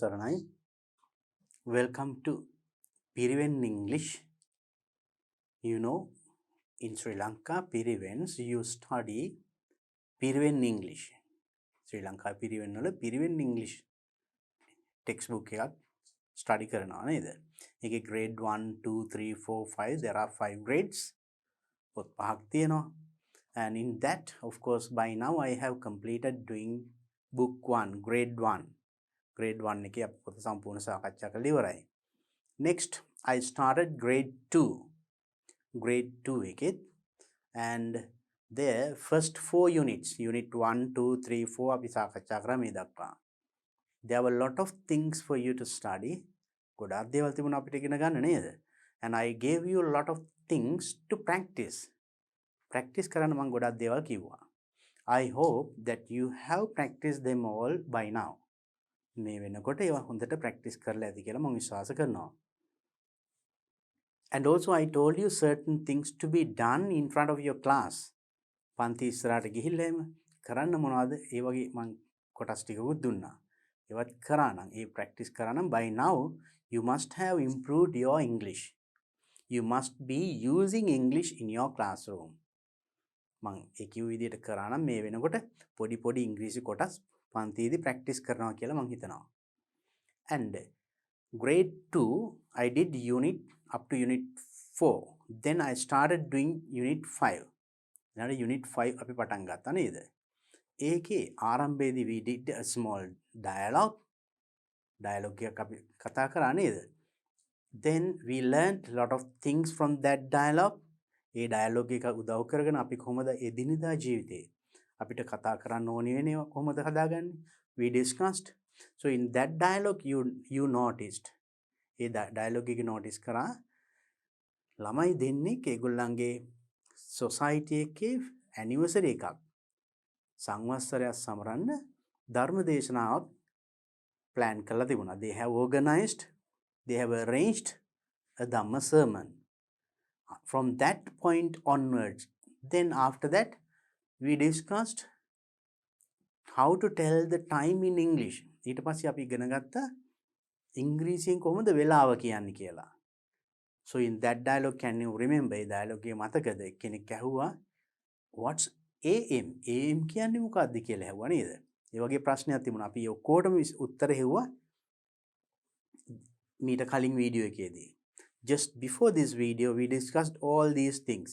Saranai. Welcome to Piriven English. You know, in Sri Lanka, Pirivens, you study Piriven English. Sri Lanka Piriven වල Piriven English textbook එකක් study කරනවා නේද? ඒකේ grade 1 2 3 4 5 there are 5 grades. පොත් පහක් තියෙනවා. And in that, of course, by now I have completed doing book 1, grade 1. Grade 1 එකේ අපි පොත සම්පූර්ණ සාකච්ඡා කරලා ඉවරයි. Next, I started grade 2. Grade 2 එකෙත් and there first 4 units, unit 1 2 3 4 අපි සාකච්ඡා කරා මේ දක්වා. There were a lot of things for you to study. ගොඩාක් දේවල් තිබුණා අපිට ඉගෙන ගන්න නේද? And I gave you a lot of things to practice. Practice කරන්න මම ගොඩාක් දේවල් කිව්වා. I hope that you have practiced them all by now. මේ වෙනකොට ඒවා හොඳට practice කරලා ඇති කියලා මම විශ්වාස කරනවා. And also I told you certain things to be done in front of your class. පන්ති ඉස්සරහට ගිහිල්ලා එහෙම කරන්න මොනවද? ඒ වගේ මම කොටස් ටිකකුත් දුන්නා. ඒවත් කරා නම් ඒ practice කරා නම් by now you must have improved your English. You must be using English in your classroom. මම ඒ කිව් විදිහට කරා නම් මේ වෙනකොට පොඩි ඉංග්‍රීසි කොටස් පන්තියේදී practice කරනවා කියලා මම හිතනවා. And grade 2 I did unit up to unit 4. Then I started doing unit 5. Now unit 5 අපි පටන් ගත්තා නේද? ඒකේ ආරම්භයේදී we did a small dialogue. Dialogue එකක් අපි කතා කරා නේද? Then we learned a lot of things from that dialogue. A dialogue එක උදව් කරගෙන අපි කොහොමද එදිනෙදා ජීවිතේ අපිට කතා කරන්න ඕනේ වෙන්නේ කොහොමද හදාගන්නේ? We discussed. So in that dialogue you noticed. A dialogue එක notice කරා ළමයි දෙන්නෙක් ඒගොල්ලන්ගේ society එකේ anniversary එකක් සංවත්සරයක් සමරන්න ධර්ම දේශනාවක් plan කරලා තිබුණා. They have organized, they have arranged a Dhamma sermon. From that point onwards, then after that we discussed how to tell the time in English. ඊට පස්සේ අපි ඉගෙන ගත්තා ඉංග්‍රීසියෙන් කොහොමද වෙලාව කියන්නේ කියලා. So in that dialogue, can you remember? A dialogue එක මතකද? කෙනෙක් ඇහුවා what's AM? AM කියන්නේ මොකක්ද කියලා ඇහුවා නේද? ඒ වගේ ප්‍රශ්නයක් තිබුණා. අපි ඔක්කොටම උත්තර හෙව්වා මීට කලින් වීඩියෝ එකේදී. Just before this video, we discussed all these things.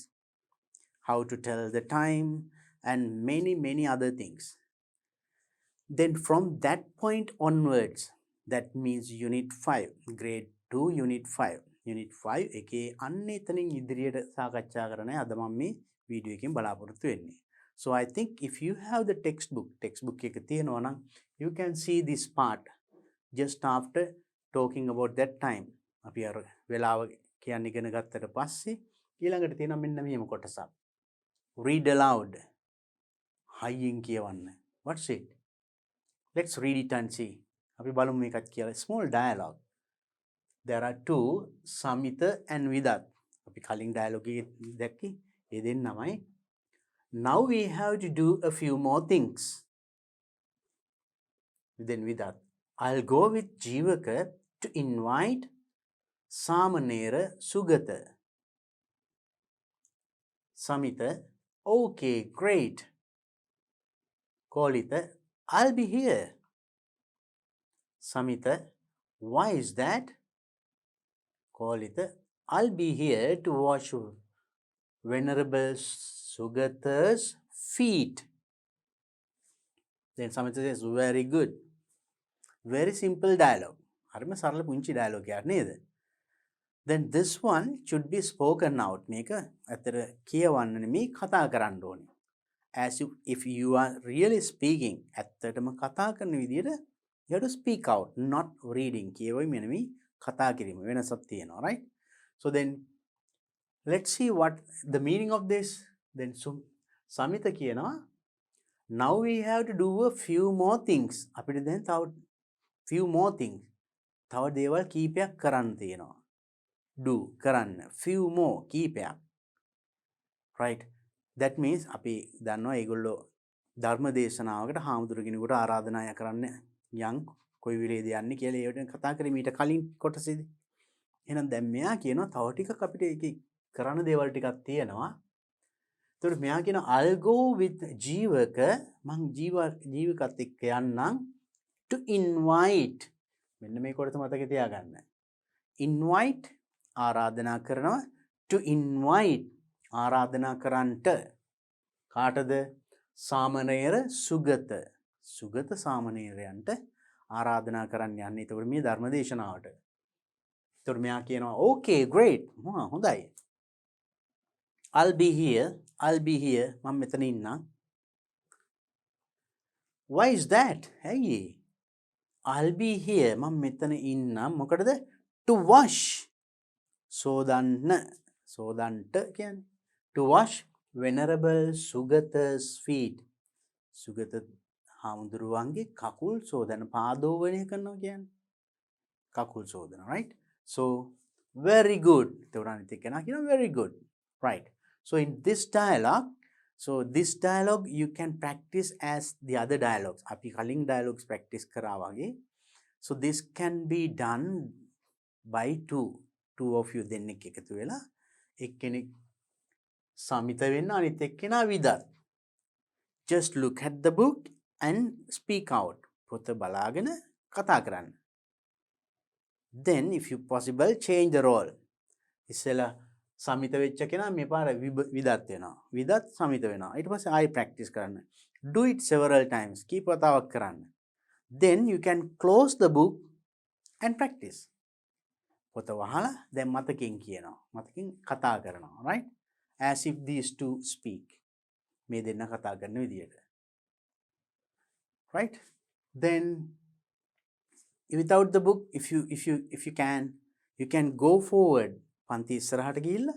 How to tell the time and many other things. Then from that point onwards, that means unit 5, grade 2, unit 5. Unit 5 එකේ අන්න එතනින් ඉදිරියට සාකච්ඡා කරන්නේ අද මම මේ වීඩියෝ එකෙන් බලාපොරොත්තු වෙන්නේ. So I think if you have the textbook එක තියෙනවා නම් you can see this part just after talking about that time. අපි අර වෙලාව කියන්නේ ඉගෙන ගත්තට පස්සේ ඊළඟට තියෙනවා මෙන්න මෙහෙම කොටසක්. Read aloud. හයියෙන් කියවන්න. What's it? Let's read it and see. අපි බලමු මේකත් කියලා. Small dialogue. There are two, Samitha and Vidat. අපි කලින් dialogue එකේ දැක්කේ ඒ දෙන්නමයි. Now we have to do a few more things. Then Vidat, I'll go with Jivaka to invite Samanera Sugata. Samitha, okay, great. Kolita, I'll be here. Samitha, why is that? Kolita, I'll be here to wash Venerable Sugata's feet. Then Samitha says, very good. Very simple dialogue. හරිම සරල පුංචි dialogue එකක් නේද? Then this one should be spoken out. මේක ඇත්තට කියවන්න නෙමෙයි කතා කරන්න ඕනේ. As if you are really speaking, ඇත්තටම කතා කරන විදිහට you have to speak out, not reading. කියවෙන්නේ නෙමෙයි කතා කිරීම වෙනසක් තියෙනවා, right? So then let's see what the meaning of this. Then Samitha කියනවා now we have to do a few more things. අපිට දැන් තව few more things. තව දේවල් කීපයක් කරන්න තියෙනවා. Do කරන්න. Few more කීපයක්. Right? That means අපි දන්නවා ඒගොල්ලෝ ධර්ම දේශනාවකට හාමුදුරුවෝ කෙනෙකුට ආරාධනා කරන්න young කොයි වෙලේද යන්නේ කියලා ඒවට කතා කරේ මීට කලින් කොටසේදී. එහෙනම් දැන් මෙයා කියනවා තව ටිකක් අපිට ඒකේ කරන්න දේවල් ටිකක් තියෙනවා. එතකොට මෙයා කියනවා I'll go with ජීවක මං ජීවකත් එක්ක යන්නම් to invite. මෙන්න මේ කොටස මතක තියාගන්න. invite ආරාධනා කරනවා, to invite ආරාධනා කරන්නට. කාටද? සාමණේර සුගත සාමණේරයන්ට ආරාධනා කරන්න යන්නේ. එතකොට මේ ධර්ම දේශනාවට. එතකොට මෙයා කියනවා okay great. හොඳයි. I'll be here. මම මෙතන ඉන්නම්. Why is that? ඇයි? I'll be here. මම මෙතන ඉන්නම්. මොකටද? To wash. සෝදන්නට කියන්නේ. To wash venerable Sugata's feet. සුගත හාමුදුරුවන්ගේ කකුල් සෝදන, පාදෝවණය කරනවා කියන්නේ. කකුල් සෝදන, right? So very good. එතකොට අනිත් එක්කෙනා කියනවා very good. Right. So in this dialogue you can practice as the other dialogues. අපි කලින් dialogues practice කරා වගේ. So this can be done by two of you දෙන්නෙක් එකතු වෙලා එක්කෙනෙක් සමිත වෙන්න අනිත් එක්කෙනා විදත්. Just look at the book and speak out. පොත බලාගෙන කතා කරන්න. Then if you possible change the role. ඉස්සෙල්ලා සමිත වෙච්ච කෙනා මේ පාර විදත් වෙනවා. විදත් සමිත වෙනවා. ඊට පස්සේ ආයෙ practice කරන්න. Do it several times. කීප වතාවක් කරන්න. Then you can close the book and practice. පොත වහලා දැන් මතකින් කියනවා. මතකින් කතා කරනවා. Right? As if these two speak. මේ දෙන්න කතා කරන විදියට. Right? Then without the book, if you can, you can go forward. පන්ති ඉස්සරහට ගිහිල්ලා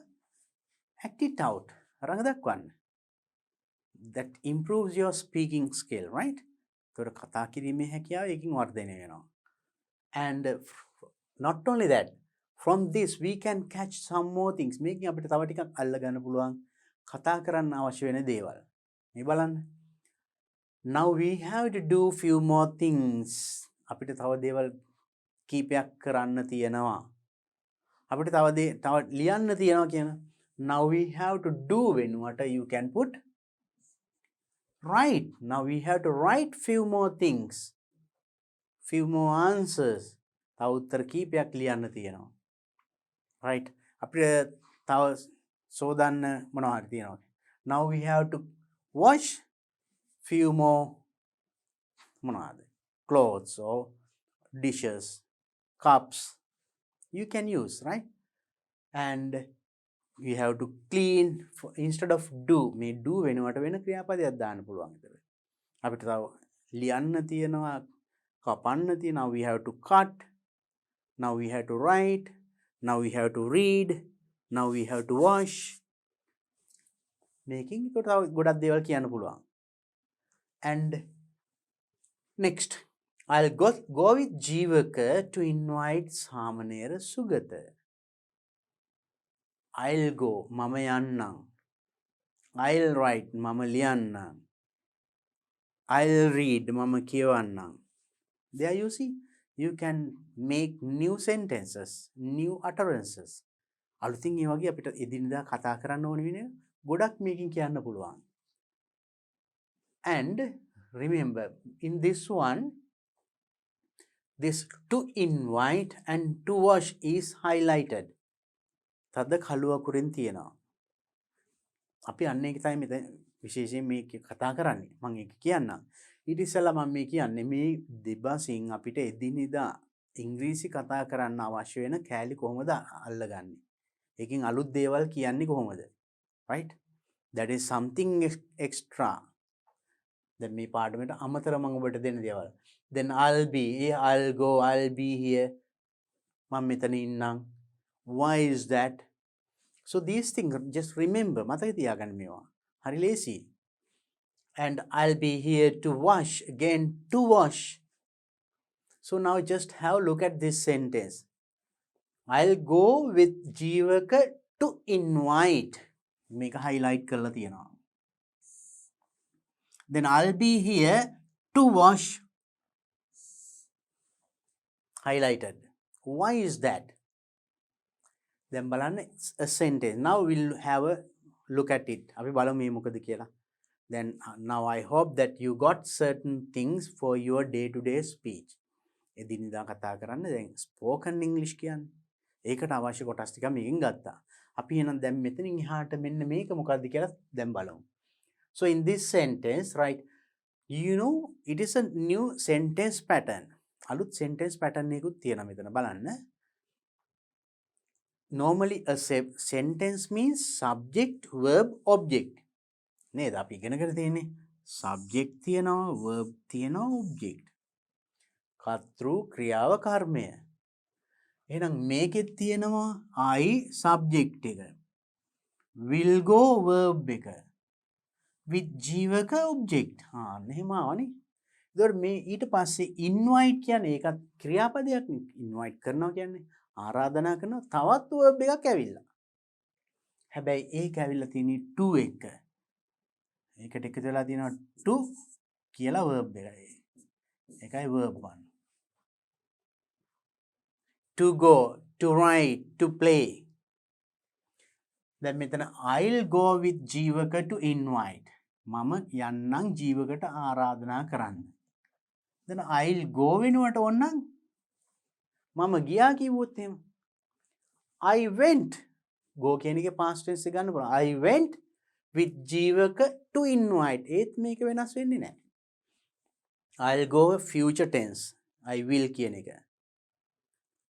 act it out. රඟ දක්වන්න. That improves your speaking skill, right? ඒතර කතා කිරීමේ හැකියාව ඒකින් වර්ධනය වෙනවා. And not only that, from this we can catch some more things. මේකෙන් අපිට තව ටිකක් අල්ල ගන්න පුළුවන් කතා කරන්න අවශ්‍ය වෙන දේවල්. මේ බලන්න. Now we have to do few more things. අපිට තව දේවල් කීපයක් කරන්න තියෙනවා. අපිට තව ලියන්න තියෙනවා කියන. Now we have to do වෙනුවට you can put write. Now we have to write few more things. Few more answers. තව උත්තර කීපයක් ලියන්න තියෙනවා. Right? අපිට තව සෝදන්න මොනවා හරි තියෙනවා. Now we have to wash few more මොනවාද? Clothes or dishes, cups. You can use, right? And we have to clean instead of do. මේ do වෙනුවට වෙන ක්‍රියාපදයක් දාන්න පුළුවන් විතර. අපිට තව ලියන්න තියෙනවා, කපන්න තියෙනවා. We have to cut. Now we have to write. Now we have to read. Now we have to wash. මේකෙන් තව ගොඩක් දේවල් කියන්න පුළුවන්. And next, I'll go with Jivaka to invite සාමණේර සුගත. I'll go, මම යන්නම්. I'll write, මම ලියන්නම්. I'll read, මම කියවන්නම්. There you see, you can make new sentences, new utterances. අලුතින් ඒ වගේ අපිට එදිනදා කතා කරන්න ඕන වෙන ගොඩක් මේකෙන් කියන්න පුළුවන්. And remember, in this one, this to invite and to wash is highlighted. තද කළුවකුරින් තියෙනවා. අපි අන්න ඒක තමයි මෙතන විශේෂයෙන් මේක කතා කරන්නේ. මම ඒක කියන්නම්. ඊට ඉස්සෙල්ලා මම මේ කියන්නේ මේ දෙබසින් අපිට එදිනෙදා ඉංග්‍රීසි කතා කරන්න අවශ්‍ය වෙන කෑලි කොහොමද අල්ලගන්නේ? ඒකෙන් අලුත් දේවල් කියන්නේ කොහොමද? Right? That is something extra. දැන් මේ පාඩමට අමතර මම ඔබට දෙන්න දේවල්. Then I'll be, I'll go, I'll be here. මම මෙතන ඉන්නම්. Why is that? So these things, just remember, මතක තියාගන්න මේවා. හරි ලේසි. And I'll be here to wash. Again, to wash. So now just have a look at this sentence. I'll go with Jivaka to invite. මේක highlight කරලා තියෙනවා. Then I'll be here to wash. highlighted. Why is that? දැන් බලන්න a sentence. Now we'll have a look at it. අපි බලමු මේ මොකද කියලා. Then now I hope that you got certain things for your day to day speech. එදිනෙදා කතා කරන්න දැන් spoken English කියන්නේ. ඒකට අවශ්‍ය කොටස් ටික මේකෙන් ගත්තා. අපි එහෙනම් දැන් මෙතනින් එහාට මෙන්න මේක මොකක්ද කියලා දැන් බලමු. So in this sentence, right, you know it is a new sentence pattern. අලුත් sentence pattern එකකුත් තියෙනවා මෙතන බලන්න. Normally a sentence means subject, verb, object. නේද? අපි ඉගෙනගෙන තියෙන්නේ subject තියෙනවා, verb තියෙනවා, object. කර්තෘ ක්‍රියාව කර්මය. එහෙනම් මේකෙත් තියෙනවා I subject එක. will go verb එක. with Jivaka object. එහෙම ආවනේ. ඒතකොට මේ ඊට පස්සේ invite කියන්නේ ඒකත් ක්‍රියාපදයක් නේ. invite කරනවා කියන්නේ ආරාධනා කරනවා තවත් verb එකක් ඇවිල්ලා. හැබැයි ඒක ඇවිල්ලා තියෙන්නේ to එක. ඒකට එකතු වෙලා තියෙනවා to කියලා verb එකයි. ඒකයි verb 1. To go, to write, to play. දැන් මෙතන I'll go with Jivaka to invite. මම යන්නම් ජීවකට ආරාධනා කරන්න. දැන් I'll go වෙනුවට ඕනනම් මම ගියා කිව්වොත් එහෙම. I went. go කියන එකේ past tense එක ගන්න පුළුවන්. I went with Jivaka to invite. ඒත් මේක වෙනස් වෙන්නේ නැහැ. I'll go future tense. I will කියන එක.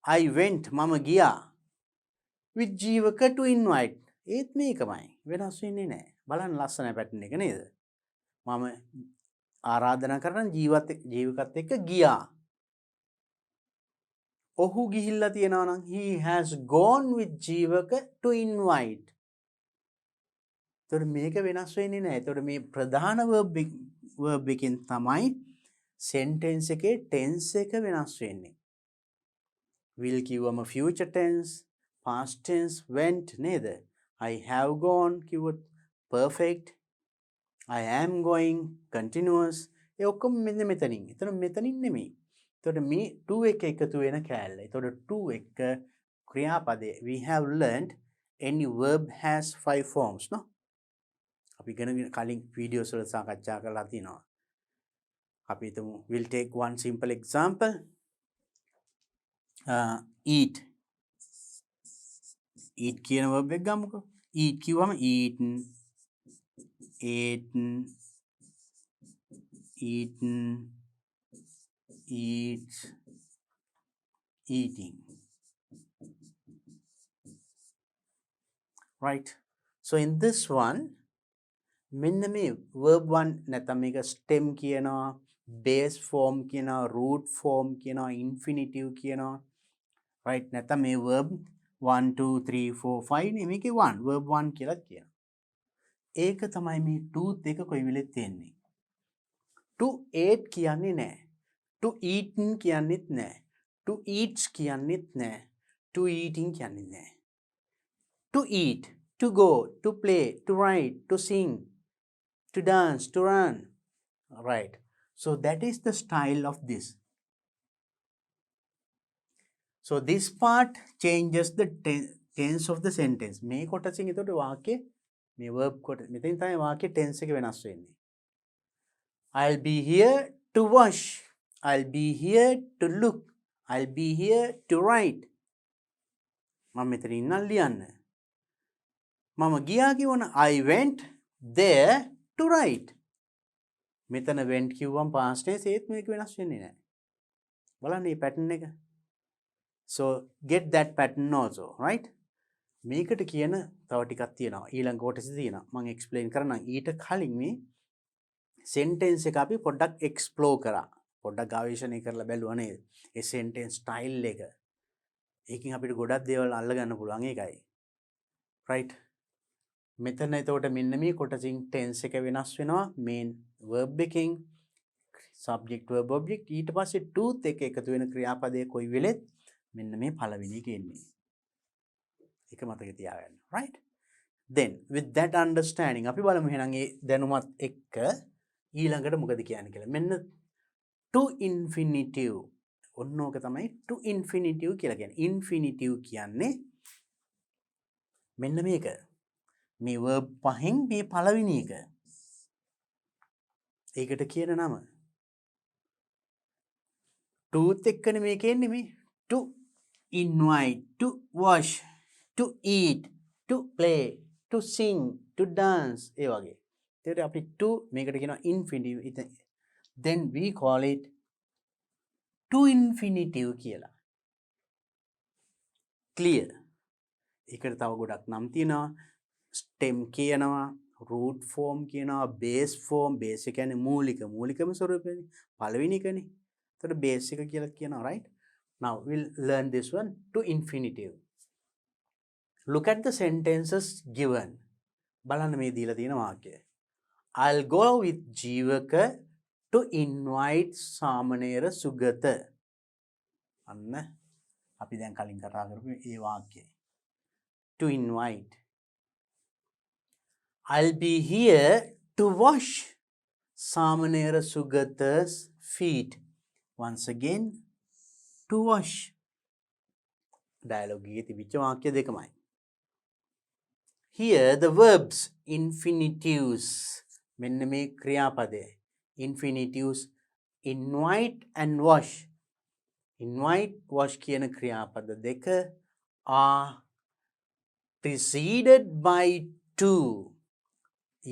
I went මම ගියා with ජීවක to invite. ඒත් මේකමයි. වෙනස් වෙන්නේ නැහැ. බලන්න ලස්සන පැටර්න් එක නේද? මම ආරාධනා කරන ජීවකත් එක්ක ගියා. ඔහු ගිහිල්ලා තියෙනවා නම් he has gone with Jivaka to invite. එතකොට මේක වෙනස් වෙන්නේ නැහැ. එතකොට මේ ප්‍රධාන verb එකෙන් තමයි sentence එකේ tense එක වෙනස් වෙන්නේ. will කිව්වම future tense, past tense, went නේද? I have gone කිව්වොත් perfect, I am going continuous. ඒ ඔක්කොම මෙන්න මෙතනින්. එතන මෙතනින් නෙමෙයි. එතකොට මේ to එක එකතු වෙන කෑල්ල. එතකොට to එක ක්‍රියාපදේ we have learned any verb has 5 forms no. අපි ඉගෙන කලින් වීඩියෝස් වල සාකච්ඡා කරලා තිනවා. අපි හිතමු we'll take one simple example. Eat. Eat කියන verb එක ගමුකෝ. Eat කිව්වම eaten, eaten, eaten, eats, eating. Right. So in this one, මෙන්න මේ verb 1 නැත්නම් මේක stem කියනවා, base form කියනවා, root form කියනවා, infinitive කියනවා. Right. නැත්නම් මේ verb 1 2 3 4 5 නේ මේකේ 1 verb 1 කියලා කියනවා. ඒක තමයි මේ tooth එක කොයි වෙලෙත් තියෙන්නේ. To ate කියන්නේ නැහැ. To eaten කියන්නේත් නැහැ. To eats කියන්නේත් නැහැ. To eating කියන්නේත් නැහැ. To eat, to go, to play, to write, to sing, to dance, to run. Right. So that is the style of this. So this part changes the tense of the sentence. මේ කොටසින් එතකොට වාක්‍ය මේ verb කොට මෙතෙන් තමයි වාක්‍ය tense එක වෙනස් වෙන්නේ. I'll be here to wash. I'll be here to look. I'll be here to write. මම මෙතන ඉන්නම් ලියන්න. මම ගියා කියවන I went there to write. මෙතන went කිව්වම past tense ඒත් මේක වෙනස් වෙන්නේ නැහැ. බලන්න මේ pattern එක. So get that pattern also, right? මේකට කියන තව ටිකක් තියෙනවා. ඊළඟ කොටසේ තියෙනවා. මම explain කරන්නම්. ඊට කලින් මේ sentence එක අපි පොඩ්ඩක් explore කරා. පොඩ්ඩක් ගවේෂණය කරලා බැලුවා නේද? ඒ sentence style එක. ඒකෙන් අපිට ගොඩක් දේවල් අල්ලගන්න පුළුවන් ඒකයි. right? මෙතන එතකොට මෙන්න මේ කොටසින් tense එක වෙනස් වෙනවා. main verb එකෙන් subject verb object ඊට පස්සේ tooth එක එකතු වෙන ක්‍රියාපදයේ කොයි වෙලෙත් මෙන්න මේ පළවෙනි එක එන්නේ. ඒක මතක තියාගන්න. right? Then with that understanding අපි බලමු එහෙනම් ඒ දැනුමත් එක්ක ඊළඟට මොකද කියන්නේ කියලා. මෙන්න to infinitive ඔන්න ඕක තමයි to infinitive කියලා කියන්නේ. infinitive කියන්නේ මෙන්න මේක. මේ verb පහෙන් මේ පළවෙනි එක. ඒකට කියන නම. tooth එක්කනේ මේක එන්නේ මේ. to invite, to wash, to eat, to play, to sing, to dance ඒ වගේ. ඒකට අපි to මේකට කියනවා infinitive. Then we call it to infinitive කියලා. clear. ඒකට තව ගොඩක් නම් තියෙනවා. stem කියනවා, root form කියනවා, base form. base කියන්නේ මූලිකම ස්වරූපයනේ. පළවෙනි එකනේ. එතකොට base එක කියලා කියනවා, right? Now we'll learn this one to infinitive. Look at the sentences given. බලන්න මේ දීලා තියෙන වාක්‍යය. I'll go with Jivaka to invite සාමණේර සුගත. අන්න අපි දැන් කලින් කතා කරපු ඒ වාක්‍යය. To invite. I'll be here to wash සාමණේර සුගත's feet. Once again, to wash. Dialogue එකේ තිබිච්ච වාක්‍ය දෙකමයි. Here the verbs infinitives. මෙන්න මේ ක්‍රියාපදය. Infinitives invite and wash. Invite, wash කියන ක්‍රියාපද දෙක are preceded by to.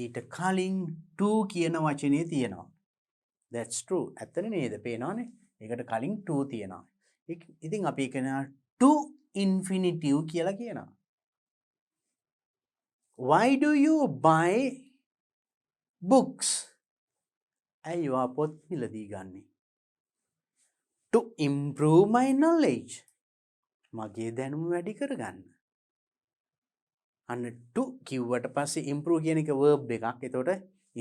ඊට කලින් to කියන වචනේ තියෙනවා. That's true. ඇත්තනේ නේද? පේනවනේ. ඒකට කලින් to තියෙනවා. ඉතින් අපි කියනවා to infinitive කියලා කියනවා. Why do you buy books? ඇයි ඔයා පොත් මිලදී ගන්නේ? To improve my knowledge. මගේ දැනුම වැඩි කරගන්න. අන්න to කිව්වට පස්සේ improve කියන එක verb එකක්. එතකොට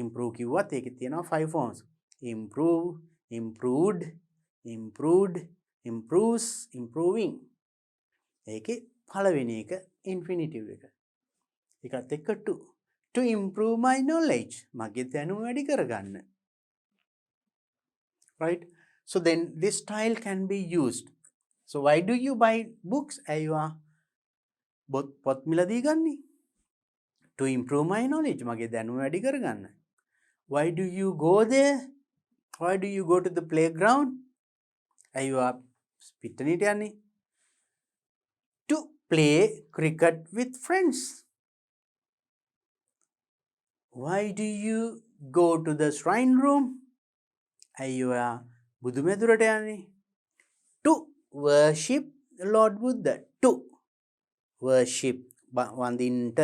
improve කිව්වත් ඒකේ තියෙනවා 5 forms. Improve, improved, improved, improves, improving. ඒකේ පළවෙනි එක infinitive එක. ඒකත් එක්ක to. To improve my knowledge. මගේ දැනුම වැඩි කරගන්න. Right? So then this style can be used. So why do you buy books? ඇයිවා පොත් මිලදී ගන්නේ? To improve my knowledge. මගේ දැනුම වැඩි කරගන්න. Why do you go there? Why do you go to the playground? ඇයිවා පිට්ටනියට යන්නේ? To play cricket with friends. Why do you go to the shrine room? ඇයිවා බුදු මැදුරට යන්නේ? To worship Lord Buddha. To worship වඳින්නට.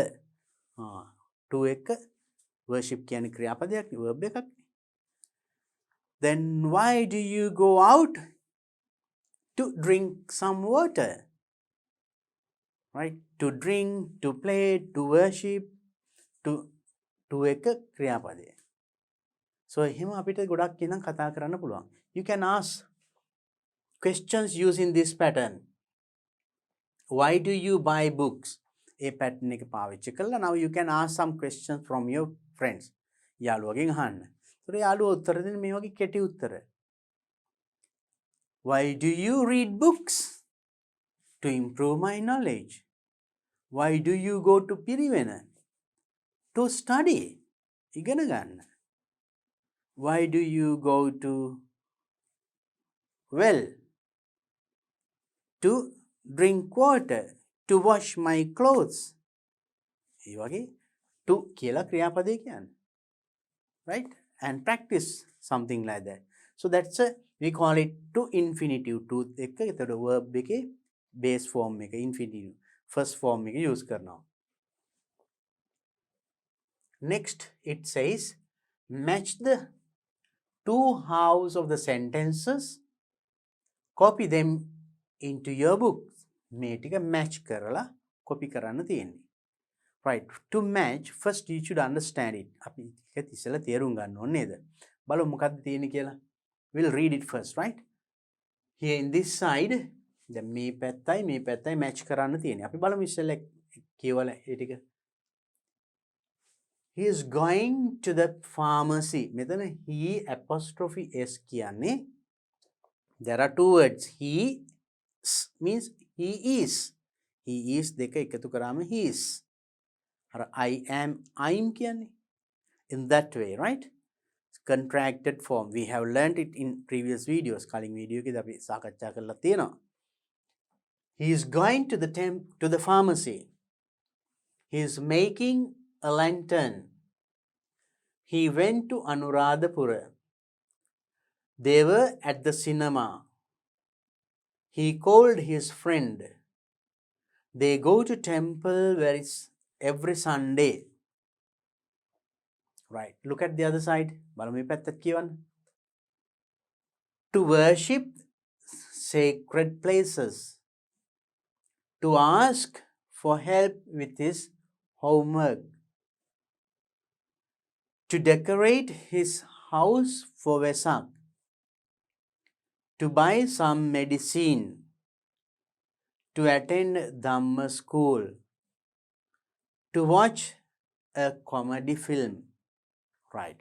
to එක worship කියන්නේ ක්‍රියාපදයක් නේ, verb එකක්. Then why do you go out? To drink some water. Right? To drink, to play, to worship, to එක ක්‍රියාපදය. So එහෙම අපිට ගොඩක් කියනම් කතා කරන්න පුළුවන්. You can ask questions using this pattern. Why do you buy books? A pattern එක පාවිච්චි කරලා now you can ask some questions from your friends. යාළුවගෙන් අහන්න. ඒතර යාළුවා උත්තර දෙන්න මේ වගේ කෙටි උත්තර. Why do you read books? To improve my knowledge. Why do you go to Piriven? To study. ඉගෙන ගන්න. Why do you go to well? To drink water. To wash my clothes. ඒ වගේ to කියලා ක්‍රියාපදේ කියන්නේ. Right? And practice something like that. So that's we call it to infinitive. To එක එතකොට verb එකේ base form එක infinitive. First form එක use කරනවා. Next it says match the two halves of the sentences. Copy them into your book. මේ ටික match කරලා copy කරන්න තියෙන්නේ. Right, to match first you should understand it. අපි ඒක ඉස්සෙල්ලා තේරුම් ගන්න ඕනේ නේද? බලමු මොකක්ද තියෙන්නේ කියලා. We'll read it first, right? Here in this side දැන් මේ පැත්තයි match කරන්න තියෙන්නේ. අපි බලමු ඉස්සෙල්ලා කියවල ඒ ටික. He is going to the pharmacy. මෙතන he apostrophe s කියන්නේ There are two words. He means he is. He is දෙක එකතු කරාම he is. I am, I'm කියන්නේ. In that way, right? Contracted form. We have learned it in previous videos. කලින් video එකේදී අපි සාකච්ඡා කරලා තියෙනවා. He is going to the pharmacy. He is making a lantern. He went to Anuradhapura. They were at the cinema. He called his friend. They go to temple every Sunday. Right. Look at the other side. බලමු මේ පැත්තත් කියවන්න. To worship sacred places. To ask for help with his homework. To decorate his house for Vesak. To buy some medicine. To attend Dhamma school. To watch a comedy film. Right.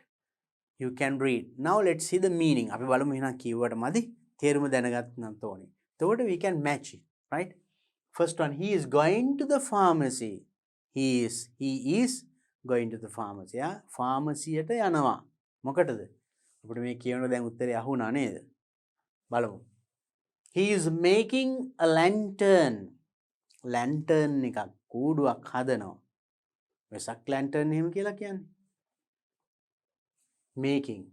You can read. Now let's see the meaning. අපි බලමු එහෙනම් keyword මදි. තේරුම දැනගන්න නම් තෝනේ. එතකොට we can match it, right? First one, he is going to the pharmacy. He is going to the pharmacy. Yeah? Pharmacy යට යනවා. මොකටද? අපිට මේ කියනකොට දැන් උත්තරේ අහුණා නේද? බලමු. He is making a lantern. Lantern එකක් කූඩුවක් හදනවා. වෙසක් lantern එහෙම කියලා කියන්නේ. Making.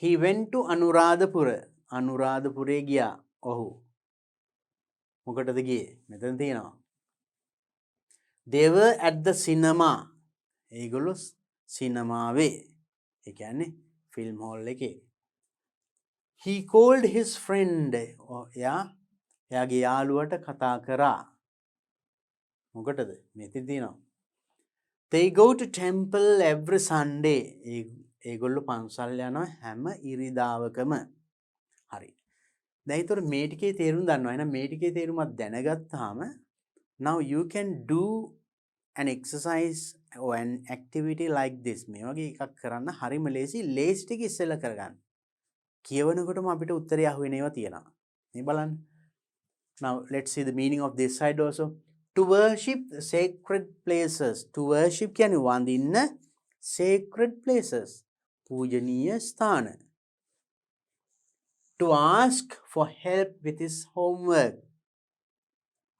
He went to Anuradhapura. Anuradhapure ගියා. ඔහු. මොකටද ගියේ? මෙතන තියෙනවා. They were at the cinema. ඒගොල්ලෝ සිනමාවේ. ඒ කියන්නේ ෆිල්ම් හෝල් එකේ. He called his friend. එයාගේ යාළුවට කතා කරා. මොකටද? මෙතන තියෙනවා. They go to temple every Sunday. ඒගොල්ලෝ පන්සල් යනවා හැම ඉරිදාවකම. හරි. දැන් ඊතර මේ ටිකේ තේරුම් දන්නවා. එහෙනම් මේ ටිකේ තේරුමක් දැනගත්තාම now you can do an exercise or an activity like this. මේ වගේ එකක් කරන්න හරිම ලේසි. ලේසි ටික ඉස්සෙල්ලා කරගන්න. කියවනකොටම අපිට උත්තරය අහුවෙනේවා තියෙනවා. මේ බලන්න. Now let's see the meaning of this side also. To worship sacred places. To worship කියන්නේ වඳින්න sacred places. පූජනීය ස්ථාන. To ask for help with his homework.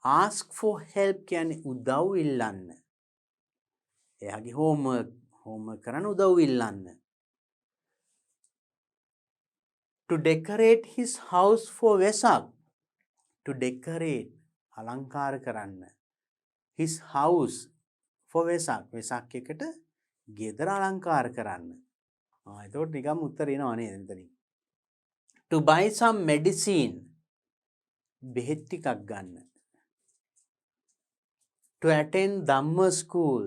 Ask for help කියන්නේ උදව් ඉල්ලන්න. එයාගේ homework කරන්න උදව් ඉල්ලන්න. To decorate his house for Vesak. To decorate අලංකාර කරන්න. His house for Vesak. Vesak එකට ගෙදර අලංකාර කරන්න. එතකොට නිකම් උත්තර එනවා නේද මෙතනින්. To buy some medicine. බෙහෙත් ටිකක් ගන්න. To attend Dhamma school.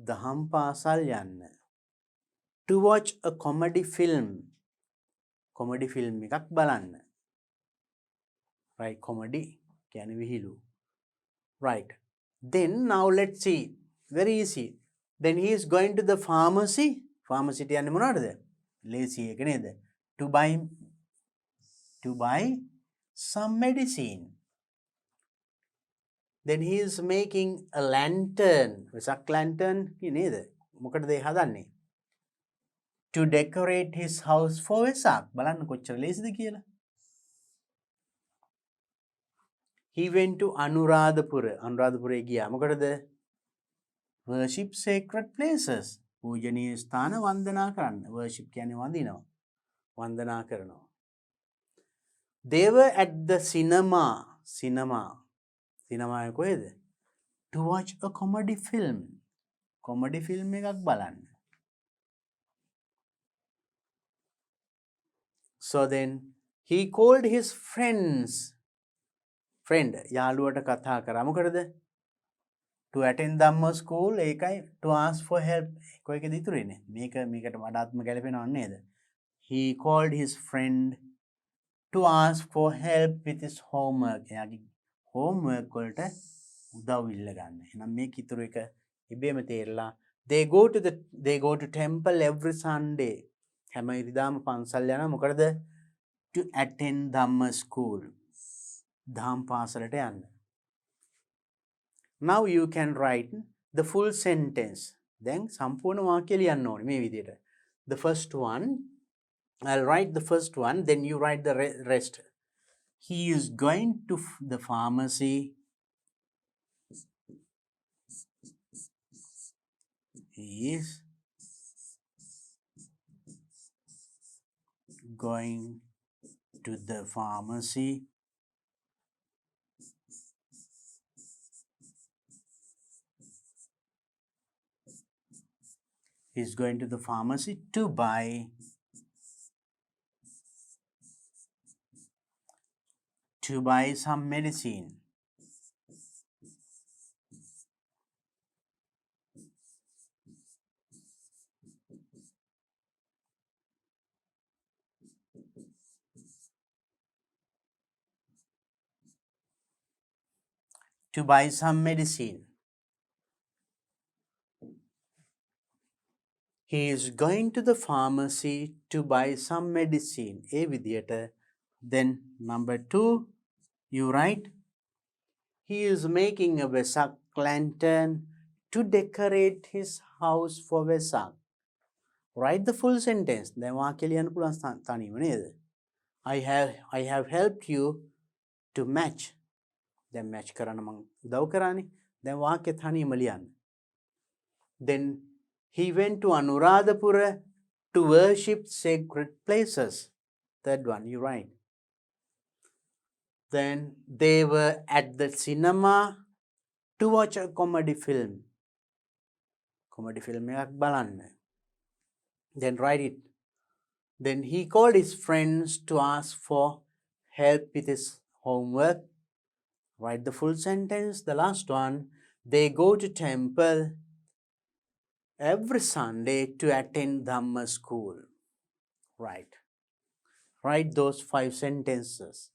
දහම් පාසල් යන්න. To watch a comedy film. Comedy film එකක් බලන්න. Right, comedy කියන්නේ විහිළු. Right. Then now let's see. Very easy. Then he is going to the pharmacy. Pharmacy ට යන්නේ මොනවටද? ලේසි එක නේද? To buy some medicine. Then he is making a lantern. Vesak lantern නේද? මොකටද ඒ හදන්නේ? To decorate his house for Vesak. බලන්න කොච්චර ලේසිද කියලා. He went to Anuradhapura. Anuradhapura ගියා. මොකටද? Worship sacred places. පූජනීය ස්ථාන වන්දනා කරන්න. Worship කියන්නේ වඳිනවා. වන්දනා කරනවා. They were at the cinema. Cinema කොහෙද? To watch a comedy film. Comedy film එකක් බලන්න. So then he called his friends. Friend යාළුවට කතා කරා. මොකටද? To attend Dhamma school. ඒකයි to ask for help. කොයිකද ඉතුරුනේ? මේකට වඩාත්ම ගැලපෙනව නේද? He called his friend to ask for help with his homework. එයාගේ homework වලට උදව් ඉල්ල ගන්න. එහෙනම් මේක ඉතුරු එක ඉබේම තේරලා they go to temple every Sunday. හැම ඉරිදාම පන්සල් යනවා. මොකටද? to attend Dhamma school. Dham පාසලට යන්න. Now you can write the full sentence. Then සම්පූර්ණ වාක්‍ය ලියන්න ඕනේ මේ විදිහට. The first one, I'll write the first one, then you write the rest. He is going to the pharmacy. He is going to the pharmacy He's going to the pharmacy to buy some medicine. To buy some medicine. He is going to the pharmacy to buy some medicine. A විදියට. Then number 2, you write, he is making a Vesak lantern to decorate his house for Vesak. Write the full sentence. දැන් වාක්‍ය ලියන්න පුළුවන් තනියම නේද? I have helped you to match. දැන් match කරන්න මම උදව් කරානේ. දැන් වාක්‍ය තනියම ලියන්න. Then he went to Anuradhapura to worship sacred places. Third one, you write. Then they were at the cinema to watch a comedy film. Comedy film එකක් බලන්න. Then write it. Then he called his friends to ask for help with his homework. Write the full sentence. The last one, they go to temple every Sunday to attend Dhamma school. Right. Write those 5 sentences.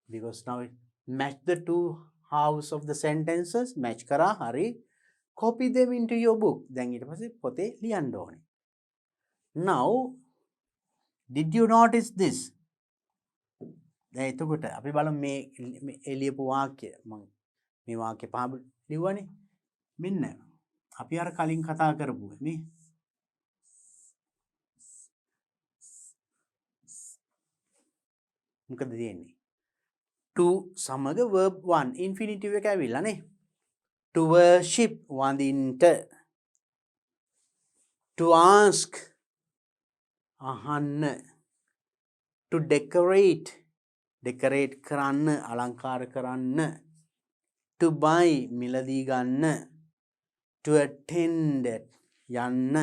Because now match the 2 halves of the sentences. Match kara hari. Copy them into your book. Then ඊට පස්සේ පොතේ ලියන්න ඕනේ. Now, did you notice this? දැන් එතකොට අපි බලමු මේ එළියපු වාක්‍ය මම මේ වාක්‍ය පහ ලිව්වනේ. මෙන්න අපි අර කලින් කතා කරපු නේ. මොකද තියෙන්නේ? To සමග verb 1 infinitive එක ඇවිල්ලා නේ. To worship වඳින්ට. To ask අහන්න. To decorate කරන්න අලංකාර කරන්න. To buy මිලදී ගන්න. To attend යන්න.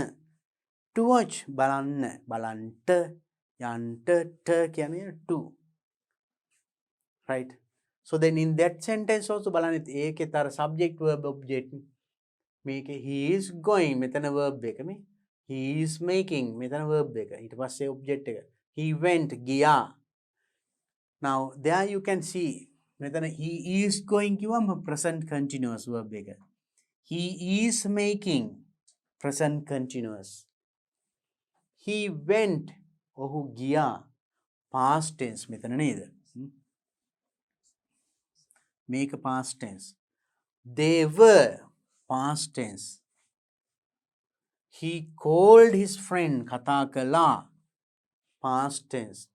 To watch බලන්න බලන්ට යන්ට ට කියන්නේ to. Right? So then in that sentence also බලන්න ඒකේ තර subject verb object මේකේ he is going මෙතන verb එක මේ he is making මෙතන verb එක ඊට පස්සේ object එක he went ගියා. Now there you can see මෙතන he is going කිව්වම present continuous verb එක. He is making present continuous. He went ඔහු ගියා past tense මෙතන නේද? Make a past tense. They were past tense. He called his friend කතා කළා past tense.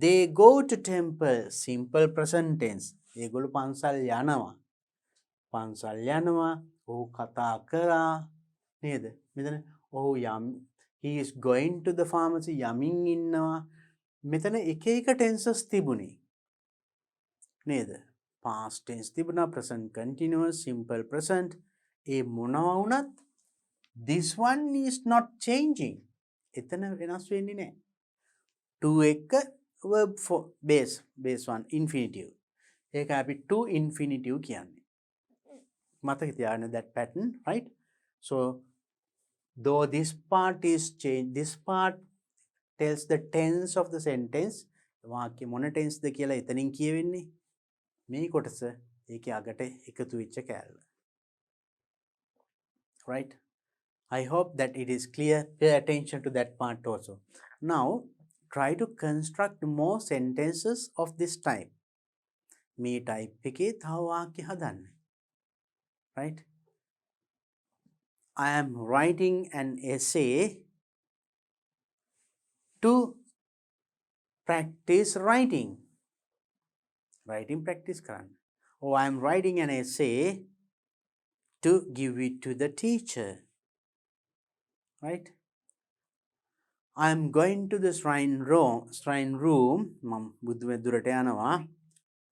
They go to temple simple present tense. ඒගොල්ලෝ පන්සල් යනවා. පන්සල් යනවා. ඔහු කතා කරා නේද? මෙතන ඔහු he is going to the pharmacy යමින් ඉන්නවා. මෙතන එක එක tenses තිබුණේ. නේද? Past tense තිබුණා, present continuous, simple present. ඒ මොනවා වුණත් this one is not changing. එතන වෙනස් වෙන්නේ නැහැ. To එක verb for base 1 infinitive. ඒක අපි to infinitive කියන්නේ. මතක තියාගන්න that pattern, right? So though this part is changed, this part tells the tense of the sentence. වාක්‍ය මොන tense ද කියලා එතනින් කියවෙන්නේ. මේ කොටස ඒකේ අගට එකතු වෙච්ච කැලල. Right? I hope that it is clear. Pay attention to that part also. Now, try to construct more sentences of this type. මේ type එකේ තව වාක්‍ය හදන්න. Right? I am writing an essay to practice writing. Writing practice කරන්න. Or I am writing an essay to give it to the teacher. Right? I am going to the shrine room මම බුදු මෙදුරට යනවා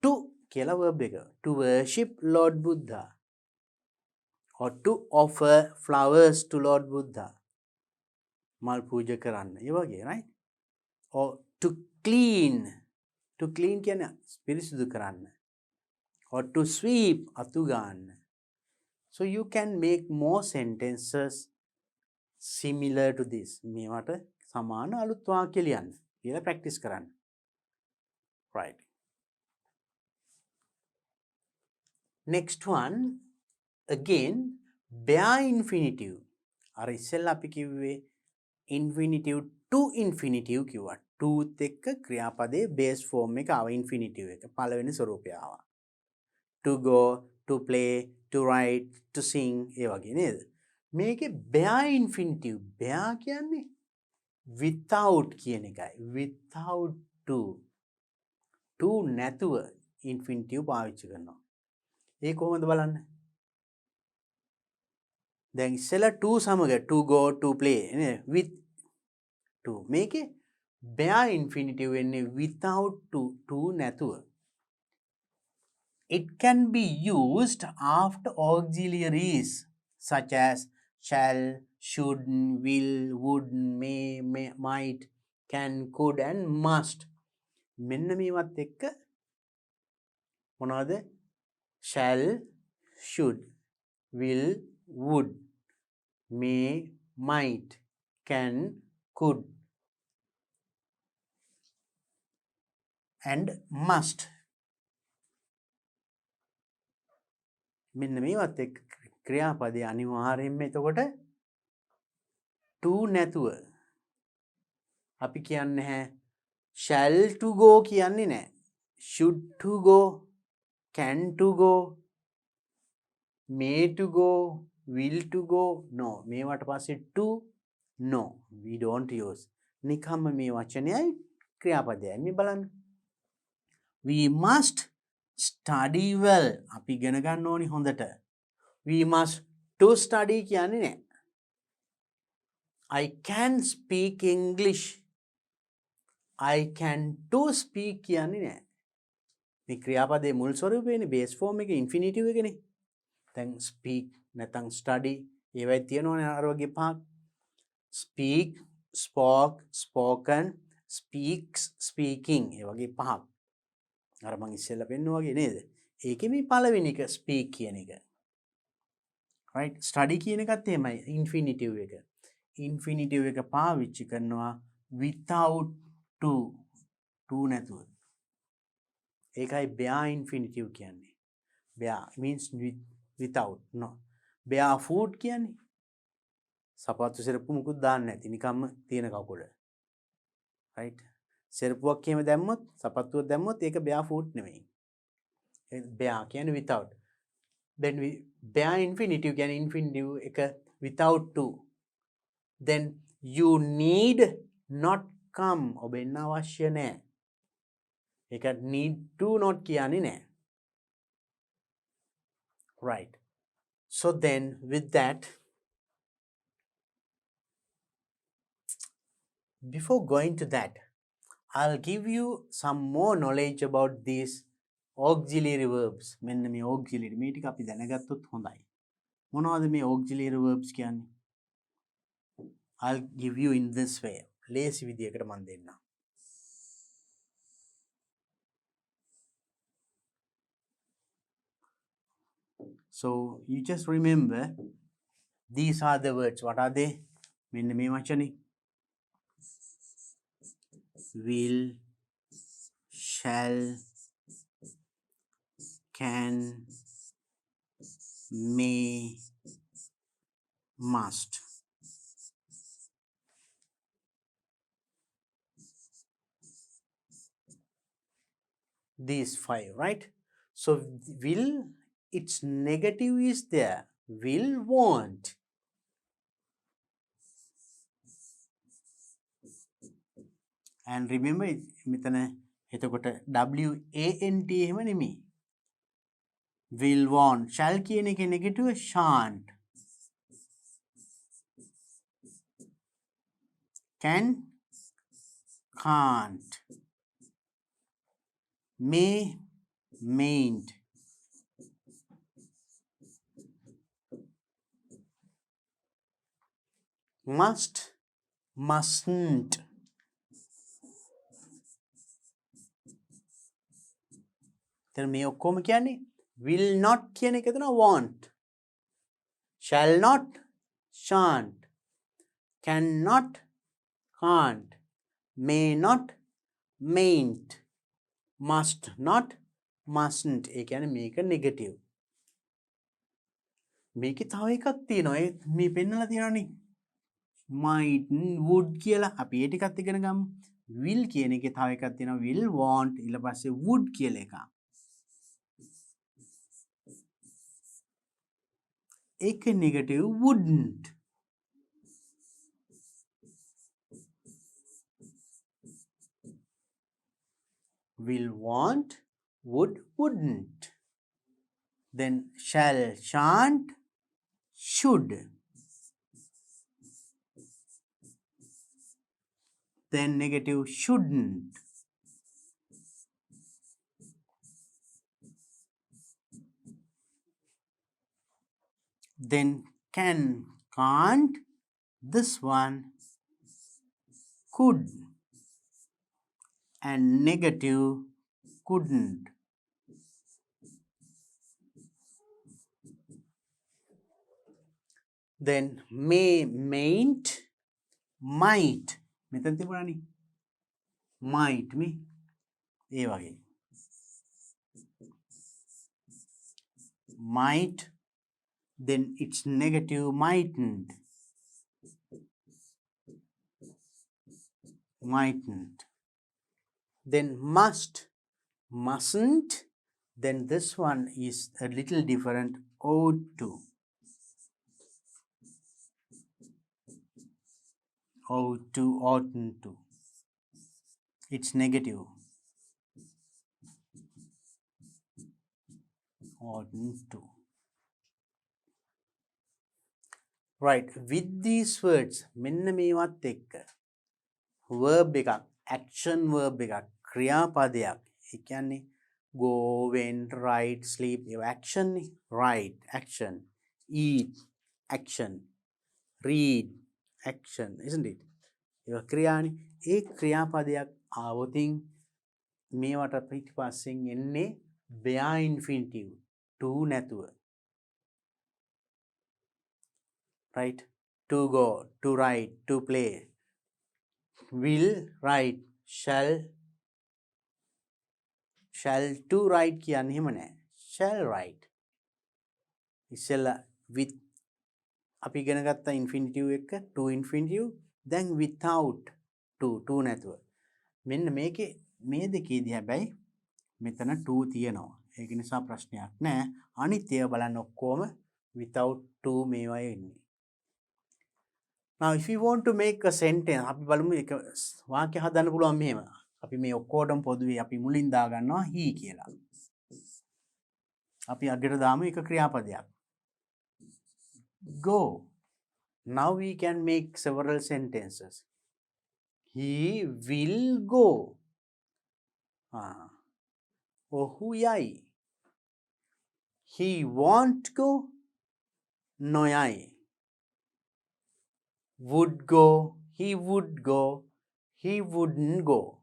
to කියලා verb එක. To worship Lord Buddha. Or to offer flowers to Lord Buddha. මල් පූජා කරන්න. ඒ වගේ, right? Or to clean. To clean කියන්නේ පිරිසිදු කරන්න. Or to sweep අතු ගන්න. So you can make more sentences similar to this. මේවට සමාන අලුත් වාක්‍ය ලියන්න. කියලා practice කරන්න. Right. Next one, again, bare infinitive. අර ඉස්සෙල්ලා අපි කිව්වේ infinitive to infinitive කිව්වා. toත් එක්ක ක්‍රියාපදයේ base form එක ආව infinitive එක. පළවෙනි ස්වරූපය ආවා. To go, to play, to write, to sing ඒ වගේ නේද? මේකේ bare infinitive. bare කියන්නේ without කියන එකයි. without to. to නැතුව infinitive පාවිච්චි කරනවා. ඒ කොහොමද බලන්න? දැන් ඉස්සෙල්ලා to සමග to go, to play නේ with to. මේකේ bare infinitive වෙන්නේ without to නැතුව. It can be used after auxiliaries such as shall, should, will, would, may, might, can, could and must. මෙන්න මේවත් එක්ක මොනවද? shall, should, will, would, may, might, can, could and must. මෙන්න මේවත් එක්ක ක්‍රියාපදයේ අනිවාර්යයෙන්ම එතකොට to නැතුව අපි කියන්නේ නැහැ shall to go කියන්නේ නැහැ. should to go, can to go, may to go, will to go. no. මේවට පස්සේ to no. we don't use. නිකම්ම මේ වචනයයි ක්‍රියාපදයයි. මේ බලන්න. We must study well. අපි ඉගෙන ගන්න ඕනි හොඳට. We must to study කියන්නේ නැහැ. I can speak English. I can to speak කියන්නේ නැහැ. මේ ක්‍රියාපදයේ මුල් ස්වරූපයනේ base form එකේ infinitive එකනේ. දැන් speak නැත්නම් study ඒවයි තියෙනවනේ අර වගේ පහක්. speak, spoke, spoken, speaks, speaking ඒ වගේ පහක්. අර මං ඉස්සෙල්ලා පෙන්නුවා වගේ නේද? ඒකේ මේ පළවෙනි එක speak කියන එක. right? study කියන එකත් එහෙමයි infinitive එක. infinitive එක පාවිච්චි කරනවා without to. to නැතුව. ඒකයි bare infinitive කියන්නේ. bare means without. no. bare foot කියන්නේ සපත්තු සෙරප්පු මුකුත් දාන්න නැති නිකම්ම තියෙන කකුල. right? සෙරප්පුවක් එහෙම දැම්මොත් සපත්තුවක් දැම්මොත් ඒක bare foot නෙමෙයි. bare කියන්නේ without. then we bare infinitive කියන්නේ infinitive එක without to. then you need not come. ඔබ එන්න අවශ්‍ය නැහැ. ඒක need to not කියන්නේ නැහැ. right. so then with that, before going to that, I'll give you some more knowledge about these auxiliary verbs. මෙන්න මේ auxiliary මේ ටික අපි දැනගත්තොත් හොඳයි. මොනවද මේ auxiliary verbs කියන්නේ? I'll give you in this way. ලේසි විදියකට මම දෙන්නම්. So you just remember these are the words. What are they? මෙන්න මේ වචනේ. will, shall, can, may, must. these 5, right? So will, its negative is there, will, won't. And remember මෙතන එතකොට WANT එහෙම නෙමෙයි. will, want. shall කියන එක negative, shan't. can, can't. may, mayn't. must, mustn't. then මේ ඔක්කොම කියන්නේ will not කියන එක දෙනවා want. shall not, shan't. cannot, can't. may not, mayn't. must not, mustn't. ඒ කියන්නේ මේක negative. මේකේ තව එකක් තියෙනවා. ඒ මේ පෙන්නලා තියෙනවානේ. might, would කියලා අපි ඒ ටිකත් ඉගෙන ගමු. will කියන එකේ තව එකක් තියෙනවා. will, want, ඊට පස්සේ would කියලා එකක්. ඒක negative, wouldn't. will, want, would, wouldn't. Then shall, shan't, should. Then negative, shouldn't. Then can, can't. This one, could. And negative, couldn't. Then may, mayn't, might. මෙතන තිබුණානේ. might මේ ඒ වගේ. might, then it's negative, mightn't. Mightn't. Then must, mustn't. Then this one is a little different, ought to. Ought to, oughtn't to. It's negative. Oughtn't to. Right, with these words, මෙන්න මේවත් එක්ක verb එකක්, action verb එකක්, ක්‍රියාපදයක්. ඒ කියන්නේ go, went, write, sleep. ඒවා action නේ. write, action. eat, action. read, action, isn't it? ඒවා ක්‍රියානේ. ඒ ක්‍රියාපදයක් ආවොතින් මේවට පිටිපස්සෙන් එන්නේ bare infinitive, to නැතුව. right? To go, to write, to play. will, write, shall to write කියන්නේ එහෙම නෑ. shall write. ඉස්සෙල්ලා with අපි ඉගෙන ගත්ත infinitive එක to infinitive, then without to නැතුව. මෙන්න මේකේ මේ දෙකේදී හැබැයි මෙතන to තියෙනවා. ඒක නිසා ප්‍රශ්නයක් නෑ. අනිත් ඒවා බලන්න ඔක්කොම without to මේවා එන්නේ. Now if you want to make a sentence, අපි බලමු එක වාක්‍ය හදන්න පුළුවන් මෙහෙම. අපි මේ ඔක්කොටම පොදුවේ අපි මුලින් දා ගන්නවා he කියලා. අපි අගට දාමු එක ක්‍රියාපදයක්. go. Now we can make several sentences. He will go. ඔහු යයි. He won't go. නොයයි. would go, he would go, he wouldn't go.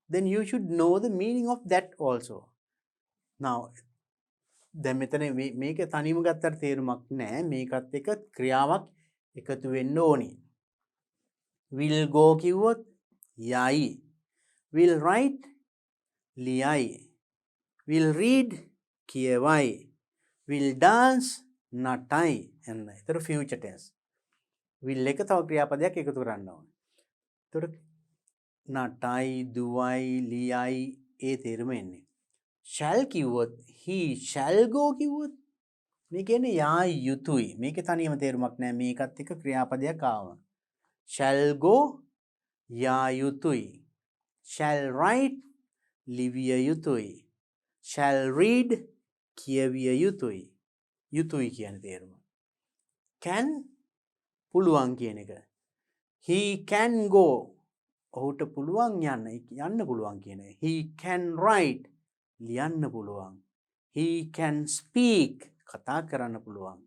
Then you should know the meaning of that also. Now, දැන් මෙතන මේක තනියම ගත්තට තේරුමක් නැහැ. මේකත් එක්ක ක්‍රියාවක් එකතු වෙන්න ඕනේ. will go කිව්වොත් යයි. will write ලියයි. will read කියවයි. will dance නටයි. එන්න. ඒතර future tense. will එක තව ක්‍රියාපදයක් එකතු කරන්න ඕනේ. එතකොට නටයි, දුවයි, ලියයි ඒ තේරුම එන්නේ. shall කිව්වොත් he shall go කිව්වොත් මේ කියන්නේ යා යුතුයි. මේකේ තනියම තේරුමක් නැහැ. මේකත් එක්ක ක්‍රියාපදයක් ආවම. shall go යා යුතුයි. shall write ලිවිය යුතුයි. shall read කියවිය යුතුයි. යුතුයි කියන තේරුම. can පුළුවන් කියන එක. he can go ඔහුට පුළුවන් යන්න පුළුවන් කියන එක. he can write ලියන්න පුළුවන්. he can speak කතා කරන්න පුළුවන්.